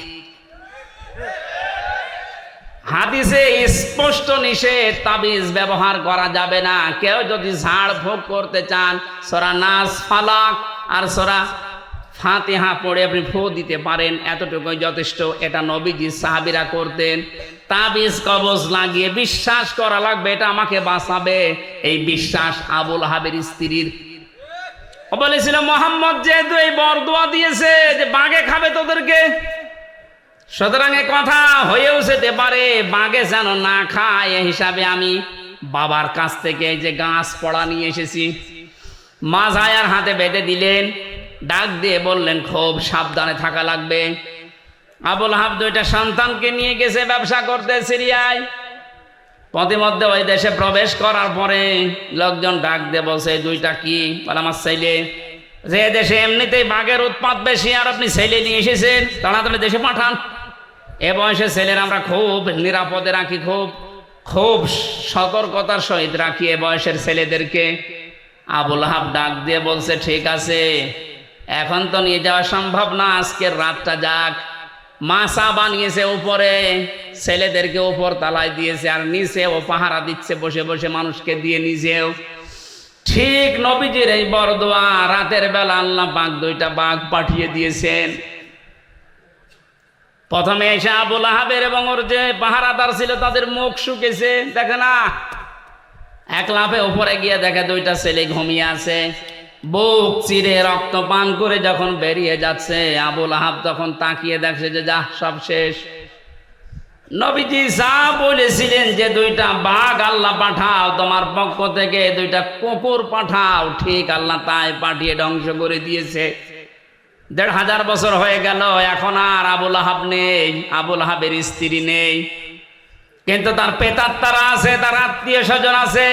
হাদিসে স্পষ্ট নিষেধ, তাবিজ ব্যবহার করা যাবে না। কেউ যদি ঝাড় ফুঁক করতে চান, সূরা নাস, ফালাক আর সূরা ফাতিহা পড়ে আপনি ফু দিতে পারেন, এতটুকুই যথেষ্ট। এটা নবীজি সাহাবীরা করতেন। তাবিজ কবজ লাগিয়ে বিশ্বাস করা লাগবে এটা আমাকে বাঁচাবে, এই বিশ্বাস আবুল আহাবের স্ত্রীর। ও বলেছিল মোহাম্মদ যেহেতু এই বরদোয়া দিয়েছে যে বাঘে খাবে তোদেরকে, সুতরাং এ কথা হয়েও যেতে পারে বাঘে যেন না খায়, এ হিসাবে আমি বাবার কাছ থেকে এই যে গাছ পড়া নিয়ে এসেছি। মাজায়ার হাতে বেঁধে দিলেন, ডাক দিয়ে বললেন খুব সাবধানে থাকা লাগবে। আবুল আহাব দুইটা সন্তানকে নিয়ে গেছে ব্যবসা করতে সিরিয়ায়। পথিমধ্যে ওই দেশে প্রবেশ করার পরে লোকজন ডাক দিয়ে বলছে, দুইটা কি? বলে আমার ছেলে। যে দেশে এমনিতেই বাঘের উৎপাত বেশি আর আপনি ছেলে নিয়ে এসেছেন, তাড়াতাড়ি দেশে পাঠান। এ বয়সে ছেলের আমরা খুব নিরাপদে রাখি, খুব সতর্কতার সহিত রাখি এ বয়সের ছেলেদেরকে। আবুল আহাব ডাক দিয়ে বলছে, ঠিক আছে, এখন তো নিয়ে যাওয়া সম্ভব না, আজকের রাতটা যাক। মাসা বানিয়েছে উপরে, ছেলেদেরকে উপর তালায় দিয়েছে আর নিচে ও পাহারা দিচ্ছে বসে বসে মানুষকে দিয়ে নিজেও। ঠিক নবীজির এই বরদোয়া রাতের বেলা আল্লাহ পাক দুইটা বাঘ পাঠিয়ে দিয়েছেন। প্রথমে এসে আবুল আহাবের এবং ওর যে পাহারাদার ছিল তাদের মুখ শুকেছে, দেখে না। এক লাফে উপরে গিয়ে দেখে দুইটা ছেলে ঘুমিয়ে আছে। বুক চিরে রক্ত পান করে যখন বেরিয়ে যাচ্ছে, আবুল আহাব তখন তাকিয়ে দেখছে যে যা সব শেষ। নবীজি যা বলেছিলেন যে দুইটা বাঘ আল্লাহ পাঠাও তোমার পক্ষ থেকে, দুইটা কুকুর পাঠাও, ঠিক আল্লাহ তাই পাঠিয়ে ধ্বংস করে দিয়েছে। ১৫০০ বছর হয়ে গেল, এখন আর আবুল আহাব নেই, আবুল আহাবের স্ত্রী নেই, কিন্তু তার পেতাত্তারা আছে, তার আত্মীয় স্বজন আছে।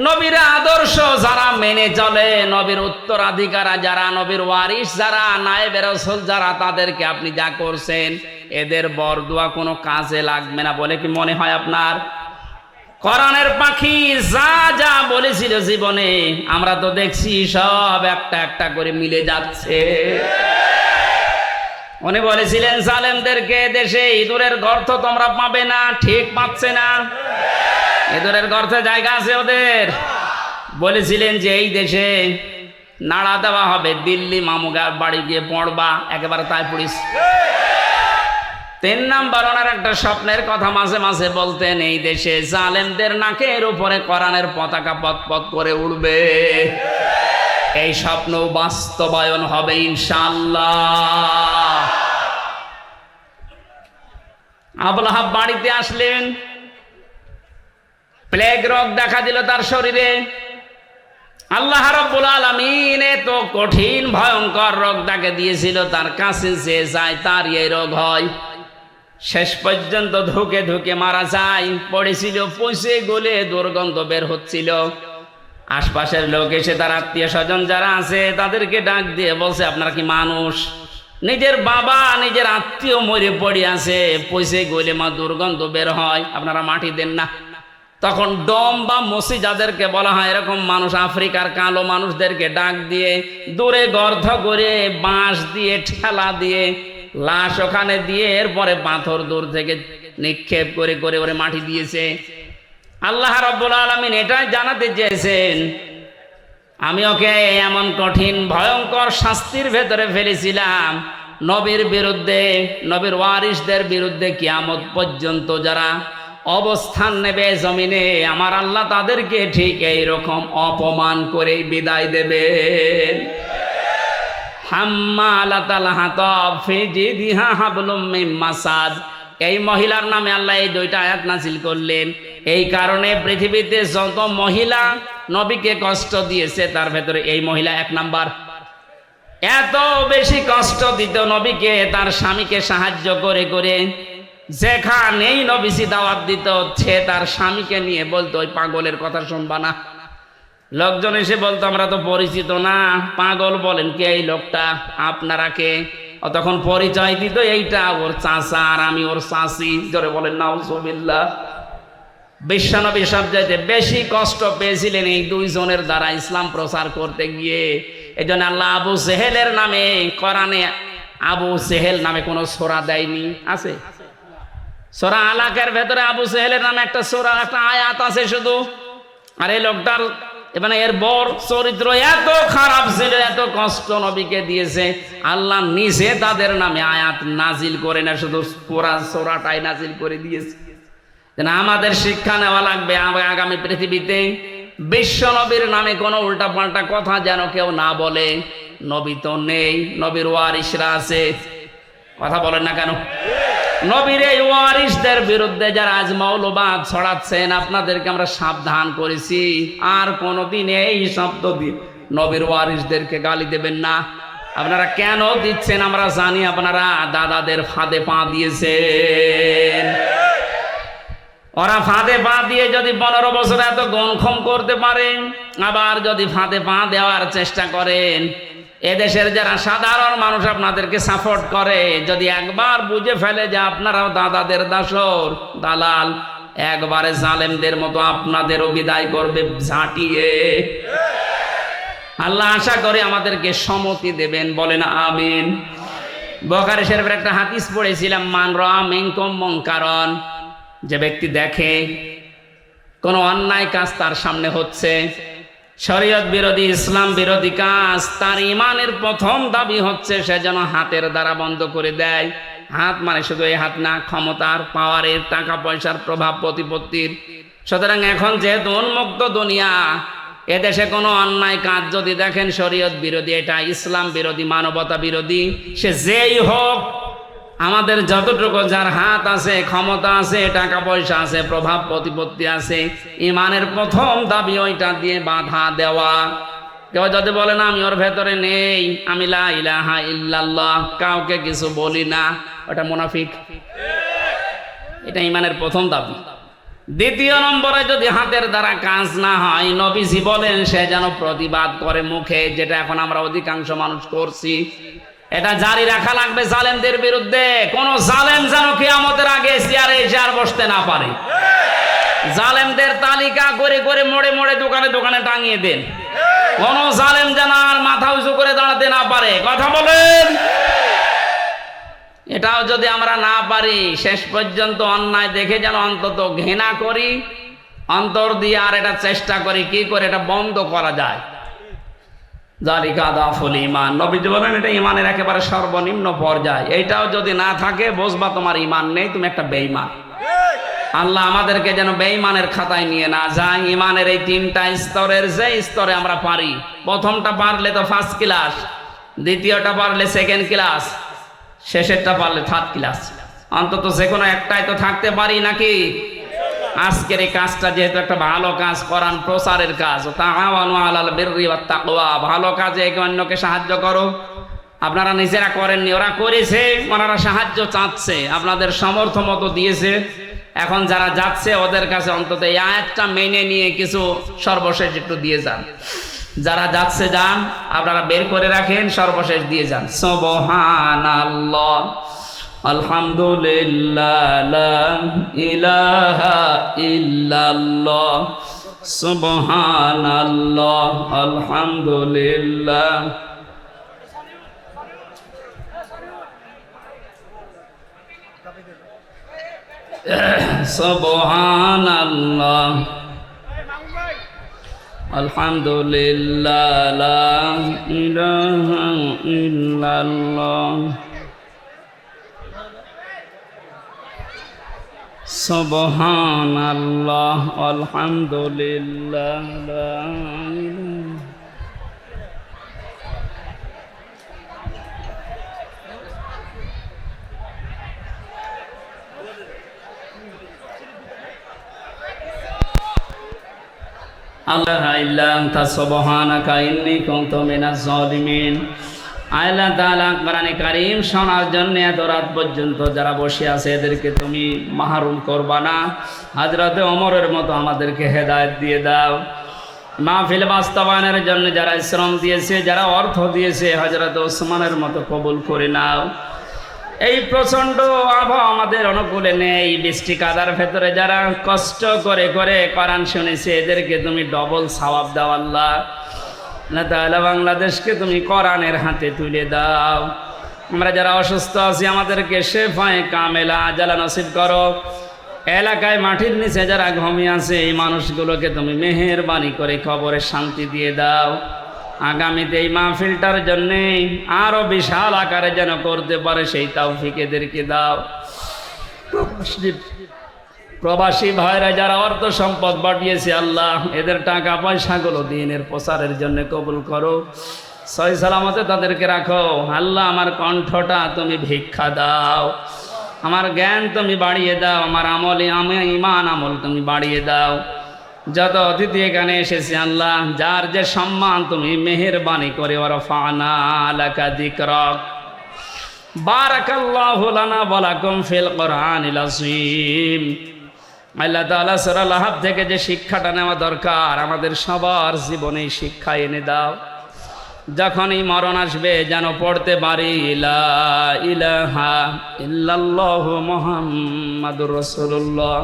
নবীর আদর্শ যারা মেনে চলে, নবীর উত্তরাধিকারা যারা, নবীর ওয়ারিস যারা, নায়েবে রাসূল যারা, তাদেরকে আপনি যা করছেন এদের বরদোয়া কোনো কাজে লাগবে না বলে কি মনে হয় আপনার? কোরআনের পাখি যা যা বলেছিল জীবনে আমরা তো দেখছি সব একটা একটা করে মিলে যাচ্ছে। উনি বলেছিলেন জালেমদেরকে দেশে ইঁদুরের গর্ত তোমরা পাবে না, ঠিক পাচ্ছে না? ইঁদুরের গর্তে জায়গা আছে ওদের। বলেছিলেন যে এই দেশে নাড়া দেওয়া হবে, দিল্লি মামুগার বাড়ি গিয়ে পড়বা, একেবারে তাই পড়িস। ৩ নাম্বার ওনার একটা স্বপ্নের কথা মাঝে মাঝে বলতেন, এই দেশে জালেমদের নাকের উপরে কোরআনের পতাকা পথ করে উড়বে। এই স্বপ্ন বাস্তবায়ন হবে ইনশাআল্লাহ। আবুল আহাব বাড়িতে আসলেন, প্লেগ রোগ দেখা দিল তার শরীরে। আল্লাহ রাব্বুল আলামিন এত কঠিন ভয়ঙ্কর রোগ তাকে দিয়েছিল, তার কাছে যে যায় তার এই রোগ হয়। শেষ পর্যন্ত ধুকে ধুকে মারা যায়। পড়েছিল, পচে গলে দুর্গন্ধ বের হচ্ছিল। আশপাশের লোক এসে তার আত্মীয় স্বজন যারা আছে তাদেরকে ডাক দিয়ে বলছে, আপনারা কি মানুষ? নিজের বাবা নিজের আত্মীয় মরে পড়ে আছে, পচে গলে মা দুর্গন্ধ বের হয়, আপনারা মাটি দেন না। তখন ডম বা মসি যাদেরকে বলা হয়, এরকম মানুষ আফ্রিকার কালো মানুষদেরকে ডাক দিয়ে দূরে গর্ধ করে বাঁশ দিয়ে ঠেলা দিয়ে লাশ ওখানে দিয়ে এরপরে পাথর দূর থেকে নিক্ষেপ করে করে ওরে মাটি দিয়েছে। আল্লাহ রাব্বুল আলামিন এটাই জানাতে চেয়েছেন, আমি ওকে এমন কঠিন ভয়ঙ্কর শাস্তির ভেতরে ফেলেছিলাম, নবীর বিরুদ্ধে, নবীর ওয়ারিসদের বিরুদ্ধে কিয়ামত পর্যন্ত যারা অবস্থান নেবে জমিনে, আমার আল্লাহ তাদেরকে ঠিক এইরকম অপমান করে বিদায় দেবেন। হাম্মালাতাল হাতাব ফি জিদিহা হাবলুম মিন মাসাদ। এই মহিলার নামে আল্লাহ এই দুইটা আয়াত নাযিল করলেন। এই কারণে পৃথিবীতে যত মহিলা নবীকে কষ্ট দিয়েছে তার ভেতরে এই মহিলা এক নাম্বার। এত বেশি কষ্ট দিত নবীকে, তার স্বামীকে সাহায্য করে করে। যেখানেই নবীজি দাওয়াত দিত, সে তার স্বামীকে নিয়ে বলতো, ওই পাগলের কথা শুনবা না। লোকজন এসে বলতো, আমরা তো পরিচিত না, পাগল বলেন কে এই লোকটা, আপনারা কে? তখন পরিচয় দিত, এইটা ওর চাচা আর আমি ওর চাচি। জোরে বলেন নাউজুবিল্লাহ। বিশ্বনবী সবচাইতে বেশি কষ্ট পেয়েছিলেন এই দুইজনের দ্বারা ইসলাম প্রচার করতে গিয়ে। এই জন্য আল্লাহ আবু সেহেলের নামে কোরআনে আবু সেহেল নামে কোনো সূরা দেয়নি। আছে সূরা আলাকের ভেতরে আবু সেহেলের নামে একটা সূরা, একটা আয়াত আছে শুধু। আর এই লোকটার মানে এর বর চরিত্র এত খারাপ ছিল, এত কষ্ট নবীকে দিয়েছে, আল্লাহ নিজে তাদের নামে আয়াত নাজিল করে না, শুধু পুরা সূরাটাই নাজিল করে দিয়েছে। আমাদের শিক্ষা নেওয়া লাগবে, আগামী পৃথিবীতে বিশ্ব নবীর নামে কোনো উল্টা পাল্টা কথা যেন কেউ না বলে। নবী তো নেই, নবীর ওয়ারিসরা আছে। কথা বলেন না কেন? নবীর এই ওয়ারিসদের বিরুদ্ধে যারা আজ মৌলবাদ ছড়াচ্ছেন, আপনাদেরকে আমরা সাবধান করেছি, আর কোনোদিন এই শব্দ দিয়ে নবীর ওয়ারিসদেরকে গালি দেবেন না। আপনারা কেন দিচ্ছেন আমরা জানি, আপনারা দাদাদের ফাঁদে পা দিয়েছেন। ওরা ফাঁদে পা দিয়ে যদি 15 বছর এত গণক্ষম করতে পারেন, আবার যদি ফাঁদে পা দেওয়ার চেষ্টা করেন, এদেশের যারা সাধারণ মানুষ আপনাদেরকে সাপোর্ট করে, যদি একবার বুঝে ফেলে যে আপনারাও দাদাদের দাসর দালাল, একবারে জালেমদের মতো আপনাদেরও বিদায় করবে ঝাঁটিয়ে। আল্লাহ আশা করে আমাদেরকে সম্মতি দেবেন, বলেন আমিন। বুখারী শরীফের একটা হাদিস পড়েছিলাম, মান রাআ মিনকুম মুনকারান, যে ব্যক্তি দেখে কোন অন্যায় কাজ তার সামনে হচ্ছে, শরীয়ত বিরোধী, ইসলাম বিরোধী কাজ, তার ইমানের প্রথম দাবি হচ্ছে সে যেন হাতের দ্বারা বন্ধ করে দেয়। হাত মানে শুধু এই হাত না, ক্ষমতার, পাওয়ারের, টাকা পয়সার, প্রভাব প্রতিপত্তির। সুতরাং এখন যেহেতু উন্মুক্ত দুনিয়া, এদেশে কোনো অন্যায় কাজ যদি দেখেন শরীয়ত বিরোধী, এটা ইসলাম বিরোধী, মানবতা বিরোধী, সে যেই হোক, আমাদের যতটুকু যার হাত আছে, ক্ষমতা আছে, টাকা পয়সা আছে, প্রভাব প্রতিপত্তি আছে, ইমানের প্রথম দাবি ওইটা দিয়ে বাধা দেওয়া। কেউ যদি বলে না আমি ওর ভেতরে নেই, আমি লা ইলাহা ইল্লাল্লাহ, কাউকে কিছু বলি না, ওটা মুনাফিক। এটা ইমানের প্রথম দাবি। দ্বিতীয় নম্বরে যদি হাতের দ্বারা কাজ না হয়, নবীজি বলেন সে যেন প্রতিবাদ করে মুখে, যেটা এখন আমরা অধিকাংশ মানুষ করছি। এটা জারি রাখা লাগবে জালেমদের বিরুদ্ধে। কোন জালেম যেন কিয়ামতের আগে চেয়ারে এসে আর বসতে না পারে। জালেমদের তালিকা করে করে মোড়ে মোড়ে দোকানে দোকানে টাঙিয়ে দেন। কোন জালেম যেন আর মাথা উঁচু করে দাঁড়াতে না পারে। কথা বলেন। এটাও যদি আমরা না পারি, শেষ পর্যন্ত অন্যায় দেখে যেন অন্তত ঘৃণা করি, অন্তর দিয়ে আর এটা চেষ্টা করি কি করে এটা বন্ধ করা যায়। যালিকা দাফুল ঈমান, নবীজি বলেন এটা ঈমানের একেবারে সর্বনিম্ন পর্যায়। এইটাও যদি না থাকে, বুঝবা তোমার ঈমান নেই, তুমি একটা বেঈমান। আল্লাহ আমাদেরকে যেন বেঈমানের খাতায় নিয়ে না যায়। ঈমানের এই 3টা স্তরের যে স্তরে আমরা পারি, প্রথমটা পারলে তো ফার্স্ট ক্লাস, দ্বিতীয়টা পারলে সেকেন্ড ক্লাস, শেষেরটা পারলে থার্ড ক্লাস। অন্তত যে কোনো একটাই তো থাকতে পারি নাকি? আজকের এই কাজটা যেহেতু একটা ভালো কাজ, কোরআন প্রচারের কাজ, তাআওয়ানু আলাল বিররি ওয়াত তাকওয়া, ভালো কাজে একে অন্যকে সাহায্য করো। আপনারা নিজেরা করেননি, ওরা করেছে, ওনারা সাহায্য চাচ্ছে, আপনাদের সামর্থ্য মতো দিয়েছে। এখন যারা যাচ্ছে ওদের কাছে অন্তত এই আয়াতটা মেনে নিয়ে কিছু সর্বশেষ একটু দিয়ে যান। যারা যাচ্ছে যান, আপনারা বের করে রাখেন, সর্বশেষ দিয়ে যান। সুবহানাল্লাহ, আলহামদুলিল্লাহ, লা ইলাহা ইল্লাল্লাহ, সুবহানাল্লাহ, আলহামদুলিল্লাহ। সুবহানাল্লাহ, আলহামদুলিল্লাহ, লা ইলাহা ইল্লাল্লাহ, সুবহানাল্লাহ, আলহামদুলিল্লাহ, লা ইলাহা। আল্লাহ ইল্লা আনতা সুবহানাকা ইন্নী কুনতু মিনাজ জালিমিন। আল্লাহ তাআলা কোরআনে কারীম শোনার জন্য এত রাত পর্যন্ত যারা বসে আছে এদেরকে তুমি মাহরুম করবা না। হযরতে ওমরের মতো আমাদেরকে হেদায়েত দিয়ে দাও। মাহফিল বাস্তবায়নের জন্য যারা শ্রম দিয়েছে, যারা অর্থ দিয়েছে, হযরতে ওসমানের মতো কবুল করে নাও। এই প্রচন্ড আবহাওয়া আমাদের অনুকূলে নেই, বৃষ্টি কাদার ভেতরে যারা কষ্ট করে করে কোরআন শুনেছে এদেরকে তুমি ডবল সওয়াব দাও আল্লাহ। আল্লাহ তাআলা বাংলাদেশকে তুমি কোরআনের হাতে তুলে দাও। আমরা যারা অসুস্থ আছি আমাদেরকে শেফায়ে কামেলা আজালা নসিব করো। এলাকায় মাটির নিচে যারা ঘুমিয়ে আছে এই মানুষগুলোকে তুমি মেহেরবানি করে কবরে শান্তি দিয়ে দাও। আগামীতে এই মাহফিলটার জন্যে আরো বিশাল আকারে যেন করতে পারে সেই তৌফিক এদেরকে দাও। প্রবাসী ভাইরা যারা অর্থ সম্পদ বাড়িয়েছে আল্লাহ এদের টাকা পয়সাগুলো দ্বীনের প্রচারের জন্য কবুল করো। সহি সালামতে তাদেরকে রাখো আল্লাহ। আমার কণ্ঠটা তুমি ভিক্ষা দাও, আমার জ্ঞান তুমি বাড়িয়ে দাও, আমার ঈমান আমল তুমি বাড়িয়ে দাও। যত অতিথি এখানে এসেছে আল্লাহ যার যে সম্মান তুমি মেহেরবানি করে ওয়ারফা'না লাকা যিকরাক। বারাকাল্লাহু লানা ওয়া লাকুম ফিল কুরআনিল আযীম। আল্লাহ তাআলা সূরা লাহাব থেকে যে শিক্ষাটা নেওয়া দরকার আমাদের সবার জীবনে শিক্ষা এনে দাও। যখনই মরণ আসবে যেন পড়তে পারি লা ইলাহা ইল্লাল্লাহু মুহাম্মাদুর রাসূলুল্লাহ।